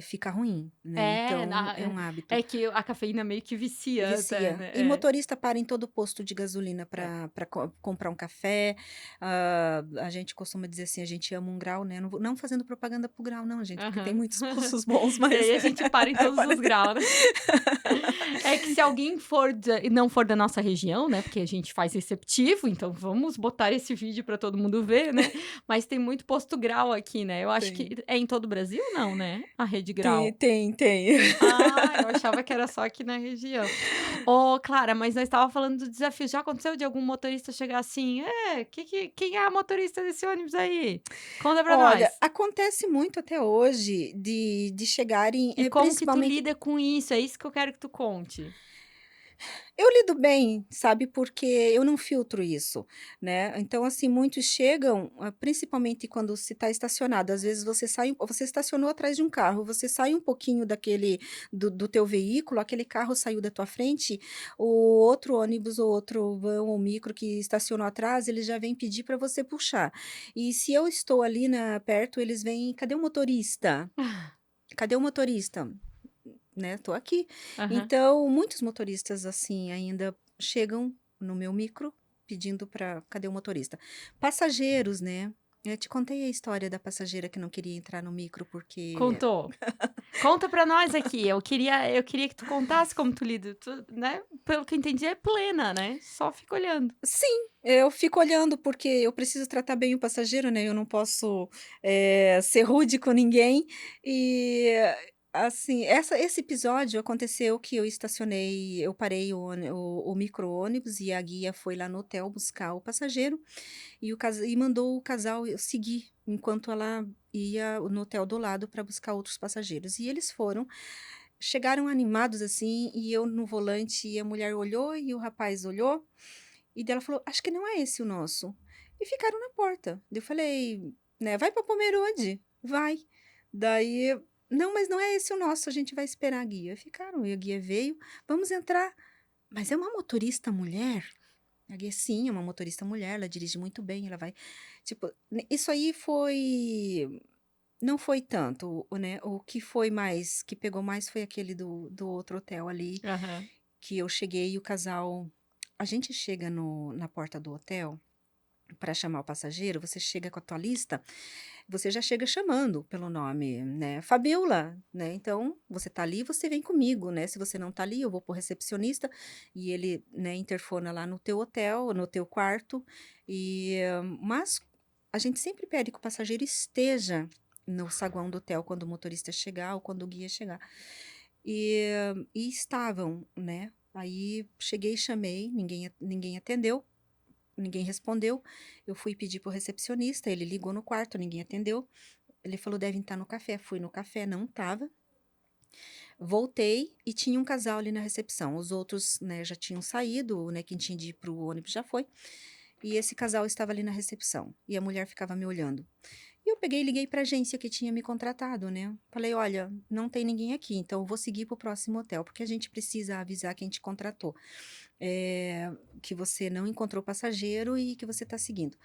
fica ruim, né, É, então é um hábito. é que a cafeína meio que vicia até, Vicia. né? E É. motorista para em todo posto de gasolina É. para comprar um café. A gente costuma dizer assim, a gente ama um grau, né? Não fazendo propaganda pro grau, não, gente, porque tem Aham. muitos postos bons, E mas aí a gente para em todos para os graus, né? É que se alguém for não for da nossa região, né, porque a gente faz receptivo, então vamos botar esse vídeo para todo mundo ver, né, mas tem muito posto Grau aqui, né, eu acho que tem. é em todo o Brasil não, né, a rede Tem, Grau? tem, tem. Ah, eu achava que era só aqui na região. Ô, Clara, mas nós estava falando do desafio, já aconteceu de algum motorista chegar assim: quem é a motorista desse ônibus aí? Conta pra Olha, nós". acontece muito até hoje de chegarem, E como que tu principalmente lida com isso? É isso que eu quero que tu conte. eu lido bem, sabe, porque eu não filtro isso, né. Então, assim, muitos chegam, principalmente quando se está estacionado, às vezes você estacionou atrás de um carro, você sai um pouquinho do teu veículo, aquele carro saiu da tua frente, o outro ônibus ou outro vão ou micro que estacionou atrás, ele já vem pedir para você puxar. E se eu estou ali perto, eles vêm: "Cadê o motorista? Cadê o motorista?", né, tô aqui. Aham. Então, muitos motoristas, assim, ainda chegam no meu micro pedindo para cadê o motorista? Passageiros, né, eu te contei a história da passageira que não queria entrar no micro porque Contou. Conta pra nós aqui, eu queria que tu contasse como tu lida, tu, né, pelo que eu entendi é plena, né, só fica olhando. sim, eu fico olhando, porque eu preciso tratar bem o passageiro, né, eu não posso, ser rude com ninguém. E, assim, esse episódio aconteceu que eu parei o micro-ônibus e a guia foi lá no hotel buscar o passageiro, e mandou o casal eu seguir, enquanto ela ia no hotel do lado para buscar outros passageiros. E eles foram, chegaram animados, assim, e eu no volante, e a mulher olhou e o rapaz olhou, e daí ela falou: "Acho que não é esse o nosso". E ficaram na porta. Daí eu falei, né: "Vai pra Pomerode, vai". Daí: "Não, mas não é esse o nosso, a gente vai esperar a guia". Ficaram, e a guia veio: "Vamos entrar". "Mas é uma motorista mulher?". A guia: "Sim, é uma motorista mulher, ela dirige muito bem, ela vai". Tipo, isso aí não foi tanto, né, o que foi mais que pegou mais foi aquele do outro hotel ali, Aham. que eu cheguei e o casal a gente chega no na porta do hotel, para chamar o passageiro, você chega com a tua lista, você já chega chamando pelo nome, né? Fabiola, né? Então, você tá ali, você vem comigo, né? Se você não tá ali, eu vou pro recepcionista e ele, né, interfona lá no teu hotel, no teu quarto. Mas a gente sempre pede que o passageiro esteja no saguão do hotel quando o motorista chegar ou quando o guia chegar. E estavam, né? Aí cheguei, chamei, ninguém atendeu. Ninguém respondeu. Eu fui pedir pro recepcionista, ele ligou no quarto, ninguém atendeu. Ele falou, devem estar no café. Fui no café, não estava. Voltei e tinha um casal ali na recepção. Os outros, né, já tinham saído, né, quem tinha de ir pro ônibus já foi. E esse casal estava ali na recepção. E a mulher ficava me olhando. E eu peguei e liguei para a agência que tinha me contratado, né? Falei, olha, não tem ninguém aqui, então eu vou seguir para o próximo hotel, porque a gente precisa avisar quem te contratou. Que você não encontrou passageiro e que você está seguindo.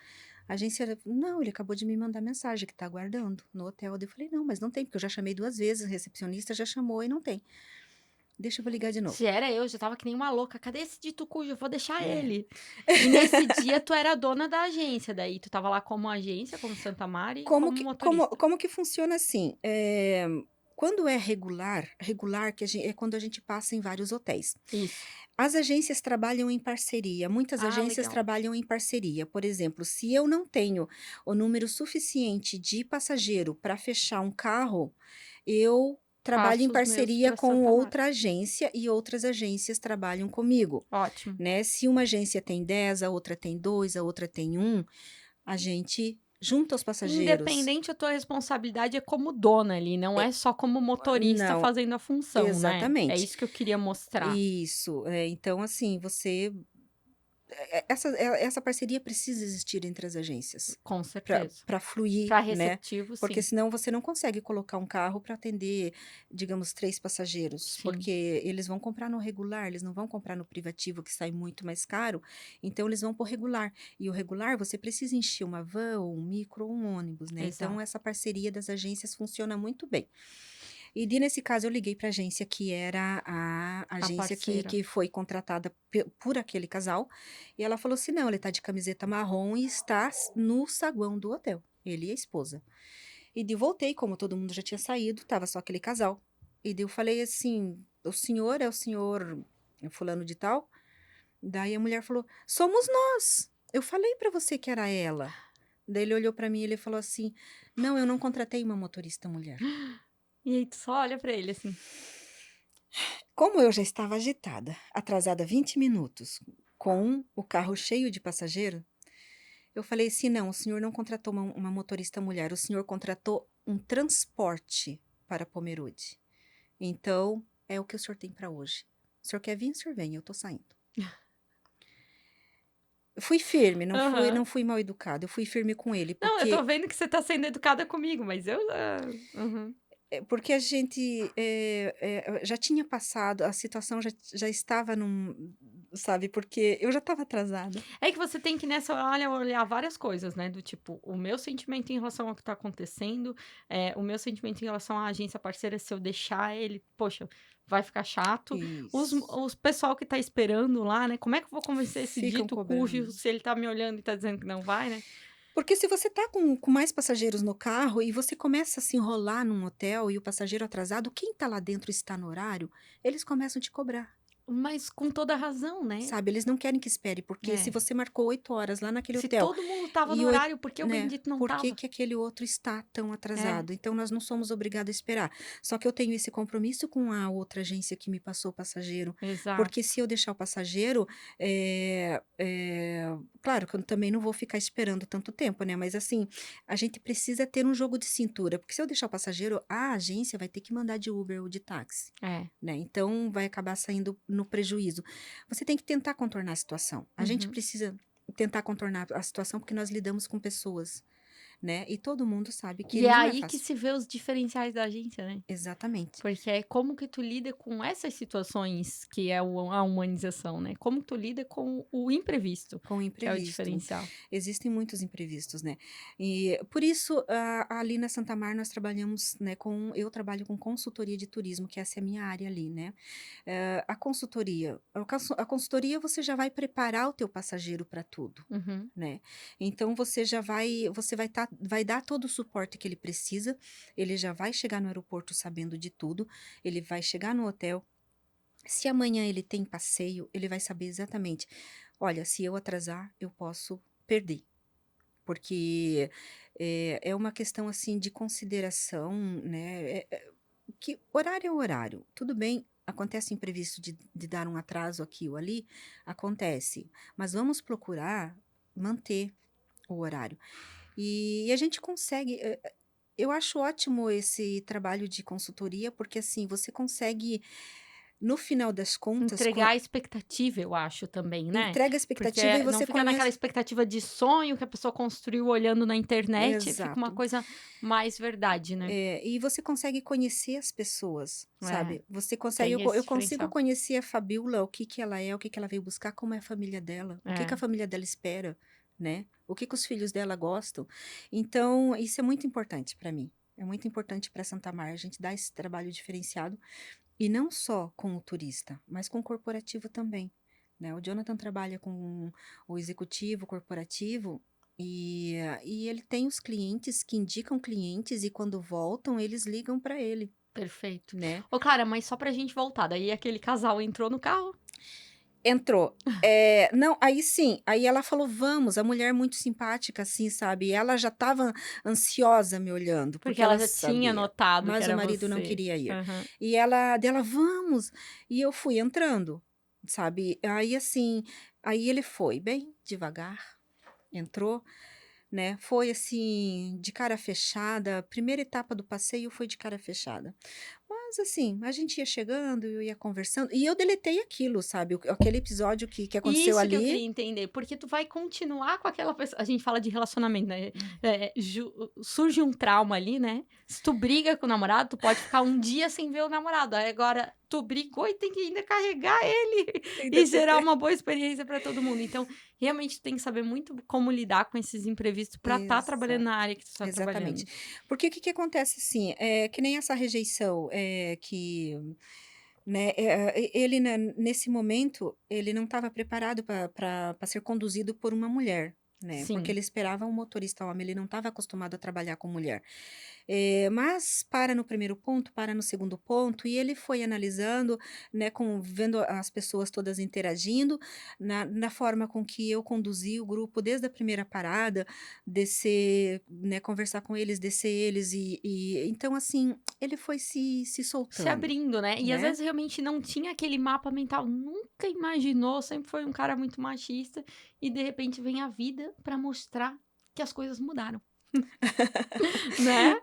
A agência, não, ele acabou de me mandar mensagem que está aguardando no hotel. Eu falei, não, mas não tem, porque eu já chamei 2 vezes, a recepcionista já chamou e não tem. Deixa eu vou ligar de novo. Se era eu, já tava que nem uma louca. Cadê esse dito cujo? Eu vou deixar É. ele. E nesse dia, tu era dona da agência. Daí, tu tava lá como agência, como Santa Mari, e como motorista. Como que funciona assim? Quando é regular é quando a gente passa em vários hotéis. Isso. As agências trabalham em parceria, muitas agências Legal. trabalham em parceria. Por exemplo, se eu não tenho o número suficiente de passageiro para fechar um carro, eu trabalho em Passo os meus parceria pra com Santa Mari. outra agência e outras agências trabalham comigo, Ótimo. né? Se uma agência tem 10, a outra tem 2, a outra tem 1, a gente junta os passageiros. Independente, a tua responsabilidade é como dona ali, não é só como motorista Não, fazendo a função, né? É exatamente. isso que eu queria mostrar. Isso, então assim, essa parceria precisa existir entre as agências Com certeza. para fluir, Pra né? receptivo, Porque sim. senão você não consegue colocar um carro para atender, digamos, 3 passageiros, Sim. porque eles vão comprar no regular, eles não vão comprar no privativo que sai muito mais caro, então eles vão por regular. E o regular você precisa encher uma van, ou um micro, ou um ônibus, né? Então Exato. essa parceria das agências funciona muito bem. E nesse caso eu liguei para a agência que era a agência parceira. que foi contratada por aquele casal, e ela falou assim, não, ele tá de camiseta marrom e está no saguão do hotel, ele e a esposa. Voltei, como todo mundo já tinha saído, tava só aquele casal. Eu falei assim, o senhor é o senhor fulano de tal? Daí a mulher falou, somos nós, eu falei para você que era ela. Daí ele olhou para mim e ele falou assim, não, eu não contratei uma motorista mulher. E aí tu só olha pra ele assim. Como eu já estava agitada, atrasada 20 minutos, com o carro cheio de passageiro, eu falei assim: não, o senhor não contratou uma motorista mulher, o senhor contratou um transporte para Pomerode. Então, é o que o senhor tem para hoje. O senhor quer vir? O senhor vem, eu tô saindo. Eu fui firme, Aham. não fui mal educada, eu fui firme com ele, Não, eu tô porque vendo que você tá sendo educada comigo, mas eu. Uhum. porque a gente já tinha passado, a situação já estava sabe, porque eu já estava atrasada. É que você tem que nessa hora olhar várias coisas, né? Do tipo, o meu sentimento em relação ao que tá acontecendo, o meu sentimento em relação à agência parceira, se eu deixar ele, poxa, vai ficar chato. Isso. Os pessoal que tá esperando lá, né? Como é que eu vou convencer esse Ficam dito cujo cobrando. se ele tá me olhando e tá dizendo que não vai, né? Porque se você tá com mais passageiros no carro e você começa a se enrolar num hotel e o passageiro atrasado, quem tá lá dentro está no horário, eles começam a te cobrar. Mas com toda razão, né? Sabe, eles não querem que espere, porque se É. você marcou 8 horas lá naquele Se hotel todo mundo tava no e horário, por que o né, bendito não por que tava? que aquele outro está tão É, atrasado? Então nós não somos obrigados a esperar. Só que eu tenho esse compromisso com a outra agência que me passou o passageiro, exato. porque se eu deixar o passageiro, claro que eu também não vou ficar esperando tanto tempo, né? Mas assim, a gente precisa ter um jogo de cintura, porque se eu deixar o passageiro, a agência vai ter que mandar de Uber ou de táxi. É. Né? Então vai acabar saindo no prejuízo. Você tem que tentar contornar a situação. A gente Uhum. precisa tentar contornar a situação porque nós lidamos com pessoas. né? E todo mundo sabe que E é não é aí que fácil. se vê os diferenciais da agência, né? Exatamente. Porque é como que tu lida com essas situações que é a humanização, né? Como tu lida com o imprevisto, Com o que é o imprevisto. diferencial. Existem muitos imprevistos, né? E por isso, ali na Santa Mar, nós trabalhamos, né, eu trabalho com consultoria de turismo, que essa é a minha área ali, né? A consultoria você já vai preparar o teu passageiro para tudo. Uhum. Né? Então vai dar todo o suporte que ele precisa, ele já vai chegar no aeroporto sabendo de tudo, ele vai chegar no hotel. Se amanhã ele tem passeio, ele vai saber exatamente, olha, se eu atrasar, eu posso perder, porque é uma questão assim de consideração, né? Que horário é horário, tudo bem. Acontece imprevisto de dar um atraso aqui ou ali, acontece, mas vamos procurar manter o horário. E a gente consegue. Eu acho ótimo esse trabalho de consultoria, porque assim, você consegue, no final das contas, Entregar a expectativa, eu acho também, né? entrega a Porque expectativa e não você fica naquela conhece. expectativa de sonho que a pessoa construiu olhando na internet, fica uma Exato. coisa mais verdade, né? E você consegue conhecer as pessoas, É, sabe? Você consegue, tem esse eu consigo diferencial. conhecer a Fabiola, o que que ela é, o que que ela veio buscar, como é a família dela, o que que a É, família dela espera, né? O que que os filhos dela gostam. Então, isso é muito importante para mim. É muito importante para Santa Mar a gente dar esse trabalho diferenciado, e não só com o turista, mas com o corporativo também, né? O Jonathan trabalha com o executivo corporativo, e ele tem os clientes que indicam clientes, e quando voltam, eles ligam para ele, perfeito. né? Ô, Clara, mas só pra gente voltar, daí aquele casal entrou no carro, Entrou. Não, aí sim, aí ela falou: "Vamos", a mulher muito simpática, assim, sabe, ela já estava ansiosa me olhando, porque porque ela ela já tinha sabia, notado que mas o era marido não você. queria ir. Aham. E ela dela: "Vamos", e eu fui entrando, sabe, aí assim, aí ele foi bem devagar, entrou, né, foi assim, de cara fechada, a primeira etapa do passeio foi de cara fechada. Mas assim, a gente ia chegando, eu ia conversando, e eu deletei aquilo, sabe, aquele episódio que aconteceu Isso que eu ali. queria entender, porque tu vai continuar com aquela pessoa. A gente fala de relacionamento, né? Surge um trauma ali, né? Se tu briga com o namorado, tu pode ficar um dia sem ver o namorado. Aí agora tu brigou e tem que ainda carregar ele Ainda e tem gerar que. uma boa experiência para todo mundo. Então, realmente tu tem que saber muito como lidar com esses imprevistos para estar trabalhando na Exato, área que tu está exatamente. trabalhando. Porque o que que acontece assim, que nem essa rejeição, que, né, ele nesse momento, ele não estava preparado para ser conduzido por uma mulher, né, porque Sim. ele esperava um motorista homem, ele não estava acostumado a trabalhar com mulher. Mas para no primeiro ponto, para no segundo ponto, e ele foi analisando, né, vendo as pessoas todas interagindo, na forma com que eu conduzi o grupo desde a primeira parada, descer, né, conversar com eles, descer eles, então assim, ele foi se Se soltando, abrindo, né? E às né? vezes realmente não tinha aquele mapa mental, nunca imaginou, sempre foi um cara muito machista e de repente vem a vida pra mostrar que as coisas mudaram, né?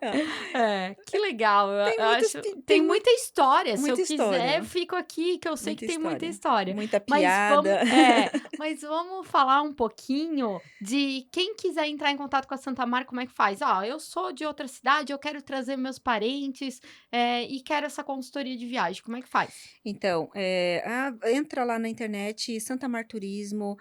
É, que legal. Eu acho, tem Tem muita história. Se eu muita quiser, eu história, fico aqui, que eu sei que muita tem muita história, história. muita Mas vamos, piada. mas vamos falar um pouquinho de quem quiser entrar em contato com a Santa Mar, como é que faz? Ó, eu sou de outra cidade, eu quero trazer meus parentes, e quero essa consultoria de viagem. Como é que faz? Então, entra lá na internet, Santa Mar Turismo,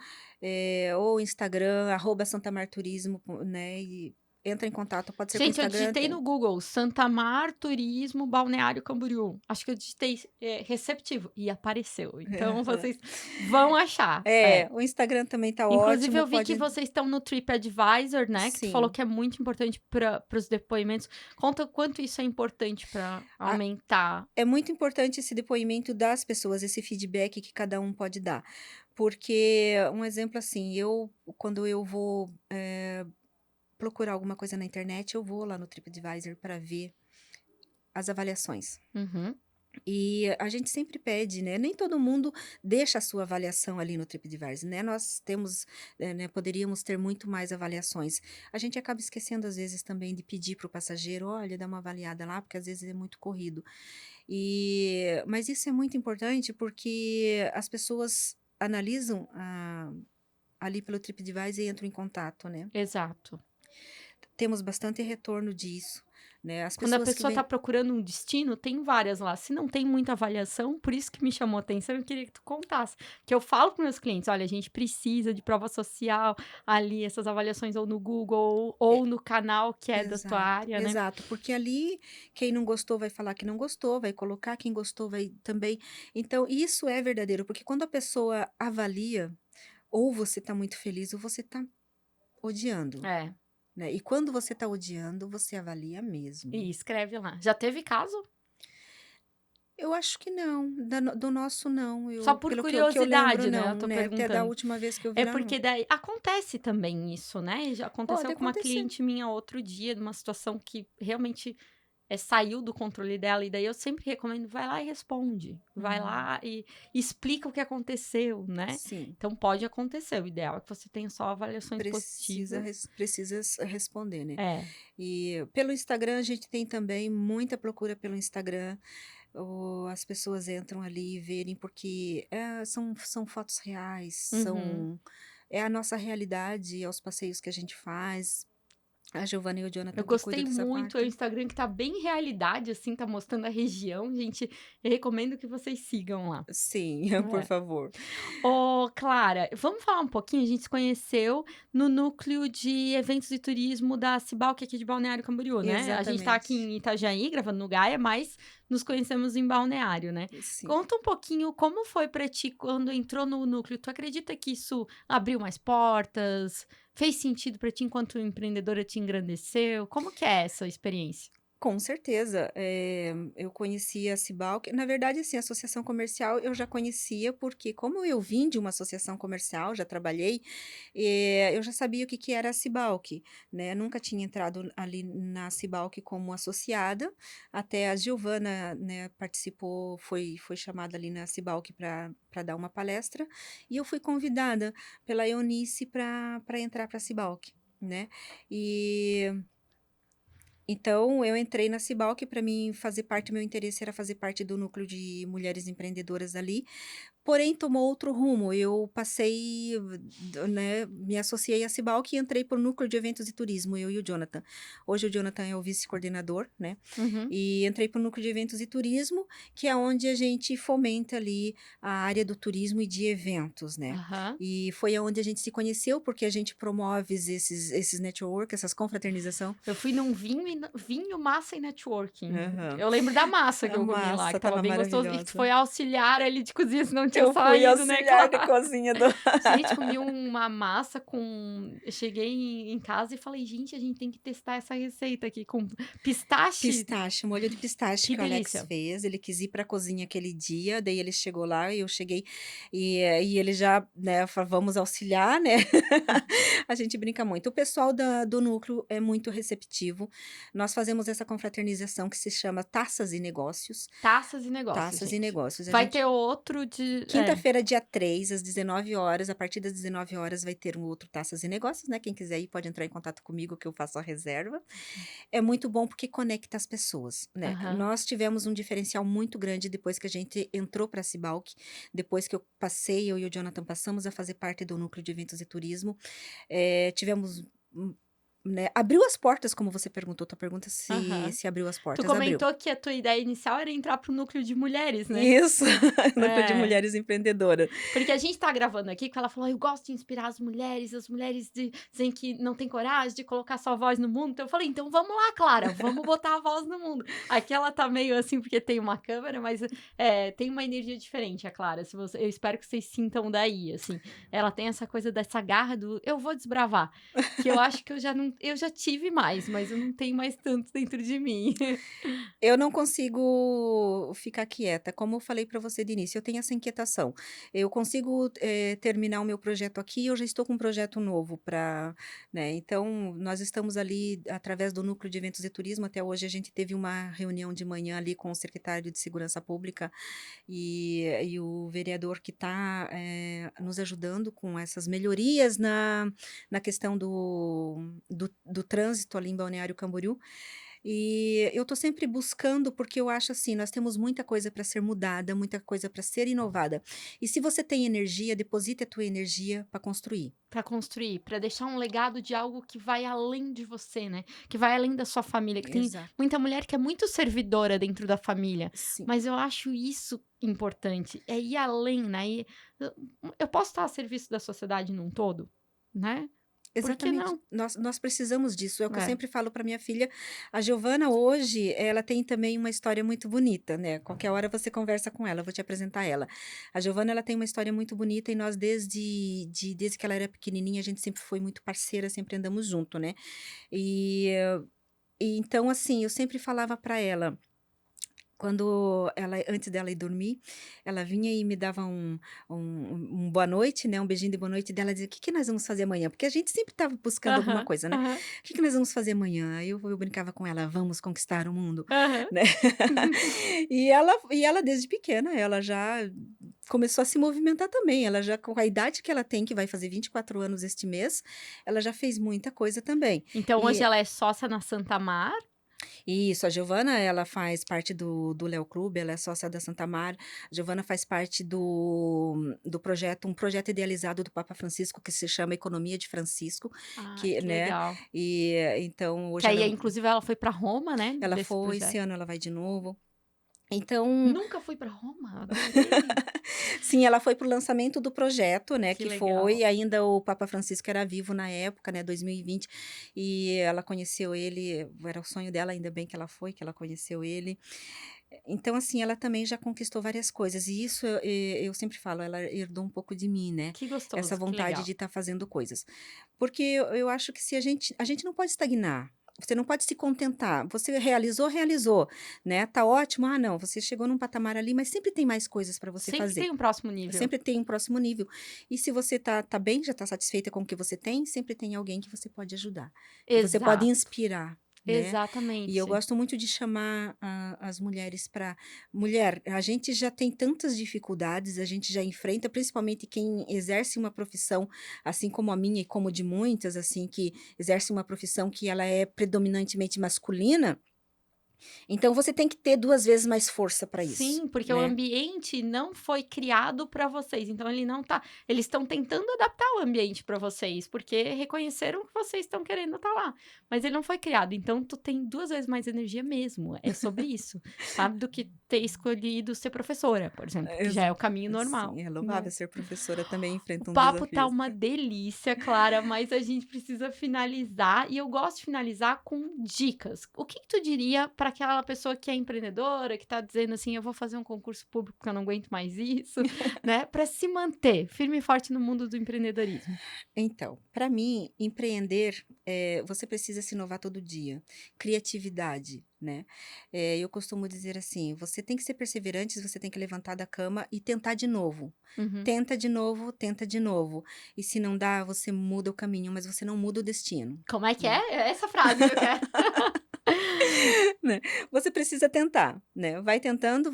ou Instagram, @santamarturismo, né, e entra em contato, pode ser com o Gente, eu Instagram. digitei no Google Santa Mar Turismo Balneário Camboriú. Acho que eu digitei receptivo e apareceu. Então vocês vão achar. É. O Instagram também tá Inclusive, ótimo, eu vi que pode. vocês estão no TripAdvisor, né? Que tu falou Sim. que é muito importante para os depoimentos. Conta o quanto isso é importante para aumentar. É muito importante esse depoimento das pessoas, esse feedback que cada um pode dar. Porque, um exemplo assim, quando eu vou, procurar alguma coisa na internet, eu vou lá no TripAdvisor para ver as avaliações. Uhum. E a gente sempre pede, né? Nem todo mundo deixa a sua avaliação ali no TripAdvisor, né? Nós temos, né, poderíamos ter muito mais avaliações. A gente acaba esquecendo, às vezes, também de pedir para o passageiro, olha, dá uma avaliada lá, porque às vezes é muito corrido. Mas isso é muito importante porque as pessoas analisam ali pelo TripAdvisor e entram em contato, né? Exato. temos bastante retorno disso, né, as Quando a pessoas que pessoa está vêm. procurando um destino, tem várias lá. Se não tem muita avaliação, por isso que me chamou a atenção, eu queria que tu contasse. Que eu falo para meus clientes: "Olha, a gente precisa de prova social, ali, essas avaliações ou no Google ou no canal que é da tua Exato, área, né". exato, porque ali quem não gostou vai falar que não gostou, vai colocar, quem gostou vai também. Então isso é verdadeiro, porque quando a pessoa avalia, ou você está muito feliz ou você está odiando, É, né, e quando você está odiando, você avalia mesmo. e escreve lá. Já teve caso? Eu acho que não, do nosso não, Só eu por pelo que eu lembro curiosidade, né, eu não, tô né, até da perguntando. última vez que eu vi É não. porque daí acontece também isso, né, já Pode aconteceu com uma acontecer. cliente minha outro dia, numa situação que realmente saiu do controle dela, e daí eu sempre recomendo: vai lá e responde, vai Uhum. lá e explica o que aconteceu, né. Sim, Então pode acontecer, o ideal é que você tenha só avaliações positivas. responder, né. É. E pelo Instagram a gente tem também muita procura pelo Instagram, as pessoas entram ali e verem porque, são fotos reais, Uhum. é a nossa realidade, é os passeios que a gente faz, a Giovana e o Eu Jonathan que cuida gostei dessa muito, é o parte. Instagram que tá bem realidade, assim, tá mostrando a região, gente, eu recomendo que vocês sigam lá. Sim, por É. favor. Ô, Clara, vamos falar um pouquinho? A gente se conheceu no núcleo de eventos e turismo da Cibalc aqui de Balneário Camboriú, né? A gente tá aqui Exatamente. em Itajaí, gravando no Gaia, mas nos conhecemos em Balneário, né? Sim. Conta um pouquinho como foi pra ti quando entrou no núcleo. Tu acredita que isso abriu mais portas? Fez sentido pra ti enquanto empreendedora, te engrandeceu? Como que é essa experiência? Com certeza, eu conhecia a Cibalc na verdade, assim, a associação comercial eu já conhecia, porque como eu vim de uma associação comercial, já trabalhei, eu já sabia o que que era a Cibalc, né, nunca tinha entrado ali na Cibalc como associada, até a Giovana, né, participou, foi chamada ali na Cibalc para dar uma palestra, e eu fui convidada pela Eunice para entrar para a Cibalc, né, e então, eu entrei na Cibalc, para mim fazer parte meu interesse era fazer parte do núcleo de mulheres empreendedoras ali, porém tomou outro rumo, eu passei, né, me associei à Cibalc e entrei para o núcleo de eventos e turismo, eu e o Jonathan. Hoje o Jonathan é o vice-coordenador, né, Uhum. e entrei para o núcleo de eventos e turismo, que é onde a gente fomenta ali a área do turismo e de eventos, né. Aham. E foi aonde a gente se conheceu, porque a gente promove esses network, essas confraternização. Eu fui num vinho, massa e networking. Aham. Eu lembro da massa que A eu comi lá, massa que estava estava bem gostoso, e que tu maravilhosa. foi auxiliar ali de cozinha, se não tinha Eu fui saído, né, auxiliar de claro. cozinha do Gente, comi uma massa com eu cheguei em casa e falei: "Gente, a gente tem que testar essa receita aqui com pistache". pistache, molho de pistache Que que o Alex delícia. fez, ele quis ir para a cozinha aquele dia, daí ele chegou lá e eu cheguei, e ele já, né, "Vamos auxiliar, né". A gente brinca muito. O pessoal do núcleo é muito receptivo, nós fazemos essa confraternização que se chama Taças e Negócios, Taças e negócios, Taças e gente. Negócios, a Vai gente ter outro de quinta-feira, dia 3 às 19 horas, a partir das 19 horas vai ter um outro Taças e Negócios, né, quem quiser ir pode entrar em contato comigo que eu faço a reserva. É muito bom porque conecta as pessoas, né. aham. Nós tivemos um diferencial muito grande depois que a gente entrou para a Cibalc, depois que eu e o Jonathan passamos a fazer parte do núcleo de eventos e turismo, tivemos, né, abriu as portas como você perguntou, tua pergunta se Aham. abriu as Tu portas, abriu. comentou que a tua ideia inicial era entrar para o núcleo de mulheres, né? Isso, núcleo de É. mulheres empreendedoras. Porque a gente tá gravando aqui, porque ela falou: "Eu gosto de inspirar as mulheres dizem que não têm coragem de colocar sua voz no mundo". Então eu falei: "Então vamos lá, Clara, vamos botar a voz no mundo". Aqui ela tá meio assim, porque tem uma câmera, mas, tem uma energia diferente, a Clara, se você eu espero que vocês sintam daí, assim. Ela tem essa coisa dessa garra do: "Eu vou desbravar", que eu acho que eu já tive mais, mas eu não tenho mais tanto dentro de mim. Eu não consigo ficar quieta, como eu falei para você de início, eu tenho essa inquietação. Eu consigo, terminar o meu projeto aqui, eu já estou com um projeto novo para, né, então nós estamos ali através do Núcleo de Eventos e Turismo, até hoje a gente teve uma reunião de manhã ali com o secretário de Segurança Pública e o vereador que está, nos ajudando com essas melhorias na questão do trânsito ali em Balneário Camboriú. E eu tô sempre buscando, porque eu acho assim, nós temos muita coisa para ser mudada, muita coisa para ser inovada. E se você tem energia, deposite a tua energia para construir. Pra construir, pra deixar um legado de algo que vai além de você, né, que vai além da sua família, que tem Exato. muita mulher que é muito servidora dentro da família, Sim, mas eu acho isso importante, é ir além, né, eu posso estar a serviço da sociedade num todo, né, por que exatamente. não? Nós precisamos disso. É o que eu É. sempre falo para minha filha. A Giovana hoje, ela tem também uma história muito bonita, né? Qualquer hora você conversa com ela, eu vou te apresentar ela. A Giovana, ela tem uma história muito bonita e nós desde que ela era pequenininha, a gente sempre foi muito parceira, sempre andamos junto, né? E, e então assim, eu sempre falava para ela. Quando ela antes dela ir dormir, ela vinha e me dava um boa noite, né, um beijinho de boa noite, dela dizia: "O que nós vamos fazer amanhã?", porque a gente sempre estava buscando alguma Aham, coisa, né. aham, "O que nós vamos fazer amanhã?", aí eu brincava com ela: "Vamos conquistar o mundo", aham. né. E ela desde pequena, ela já começou a se movimentar também, ela já com a idade que ela tem, que vai fazer 24 anos este mês, ela já fez muita coisa também. Então hoje E ela é sócia na Santa Mar? isso, a Giovana, ela faz parte do Léo Clube, ela é sócia da Santa Mar. A Giovana faz parte do projeto um projeto idealizado do Papa Francisco, que se chama Economia de Francisco, Ah, que, que né, legal. e então Que hoje aí, inclusive, ela foi pra Roma, né, ela desse foi, esse projeto. ano ela vai de novo. Então, Nunca fui pra Roma, adorei, sim, ela foi para o lançamento do projeto, né, que que legal. foi ainda o Papa Francisco era vivo na época, né, 2020, e ela conheceu ele, era o sonho dela, ainda bem que ela foi, que ela conheceu ele. Então, assim, ela também já conquistou várias coisas e isso eu sempre falo, ela herdou um pouco de mim, né, Que essa gostoso, que vontade legal. de estar fazendo coisas. Porque eu acho que se a gente não pode estagnar, você não pode se contentar, você realizou, realizou, né, tá ótimo, ah não, você chegou num patamar ali, mas sempre tem mais coisas para você Sempre fazer. tem um próximo nível. Sempre tem um próximo nível. E se você tá bem, já tá satisfeita com o que você tem, sempre tem alguém que você pode ajudar, que você pode Exato, inspirar, né. E eu exatamente. gosto muito de chamar as mulheres para mulher, a gente já tem tantas dificuldades, a gente já enfrenta, principalmente quem exerce uma profissão, assim como a minha e como de muitas, assim, que exerce uma profissão que ela é predominantemente masculina, então você tem que ter 2 vezes mais força para isso, Sim, porque o né. ambiente não foi criado para vocês, então ele não tá eles estão tentando adaptar o ambiente para vocês, porque reconheceram que vocês estão querendo estar lá, mas ele não foi criado, então tu tem 2 vezes mais energia mesmo, é sobre isso, sabe, do que ter escolhido ser professora, por exemplo, que já Exa é o caminho normal, sim, é né. louvável ser professora, também O enfrenta um papo tá desafios. uma delícia, Clara, mas a gente precisa finalizar e eu gosto de finalizar com dicas. O que que tu diria para aquela pessoa que é empreendedora, que tá dizendo assim: "Eu vou fazer um concurso público porque eu não aguento mais isso", né, para se manter firme e forte no mundo do empreendedorismo? Então, para mim, empreender, você precisa se inovar todo dia. Criatividade, né. Eu costumo dizer assim: "Você tem que ser perseverante, você tem que levantar da cama e tentar de novo. Uhum. Tenta de novo, tenta de novo. E se não dá, você muda o caminho, mas você não muda o destino", Como é que é? né. É essa frase que eu quero. Né. Você precisa tentar, né. Vai tentando,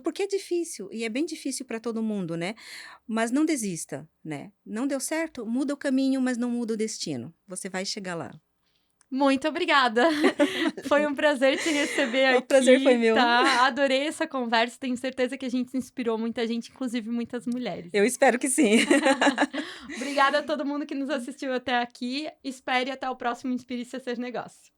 porque é difícil, e é bem difícil para todo mundo, né. Mas não desista, né. Não deu certo, muda o caminho, mas não muda o destino. Você vai chegar lá. Muito obrigada. Foi um prazer te receber O prazer foi aqui, meu. tá. Adorei essa conversa, tenho certeza que a gente inspirou muita gente, inclusive muitas mulheres. Eu espero que sim. Obrigada a todo mundo que nos assistiu até aqui. Espere até o próximo Inspire-se a Ser Negócio.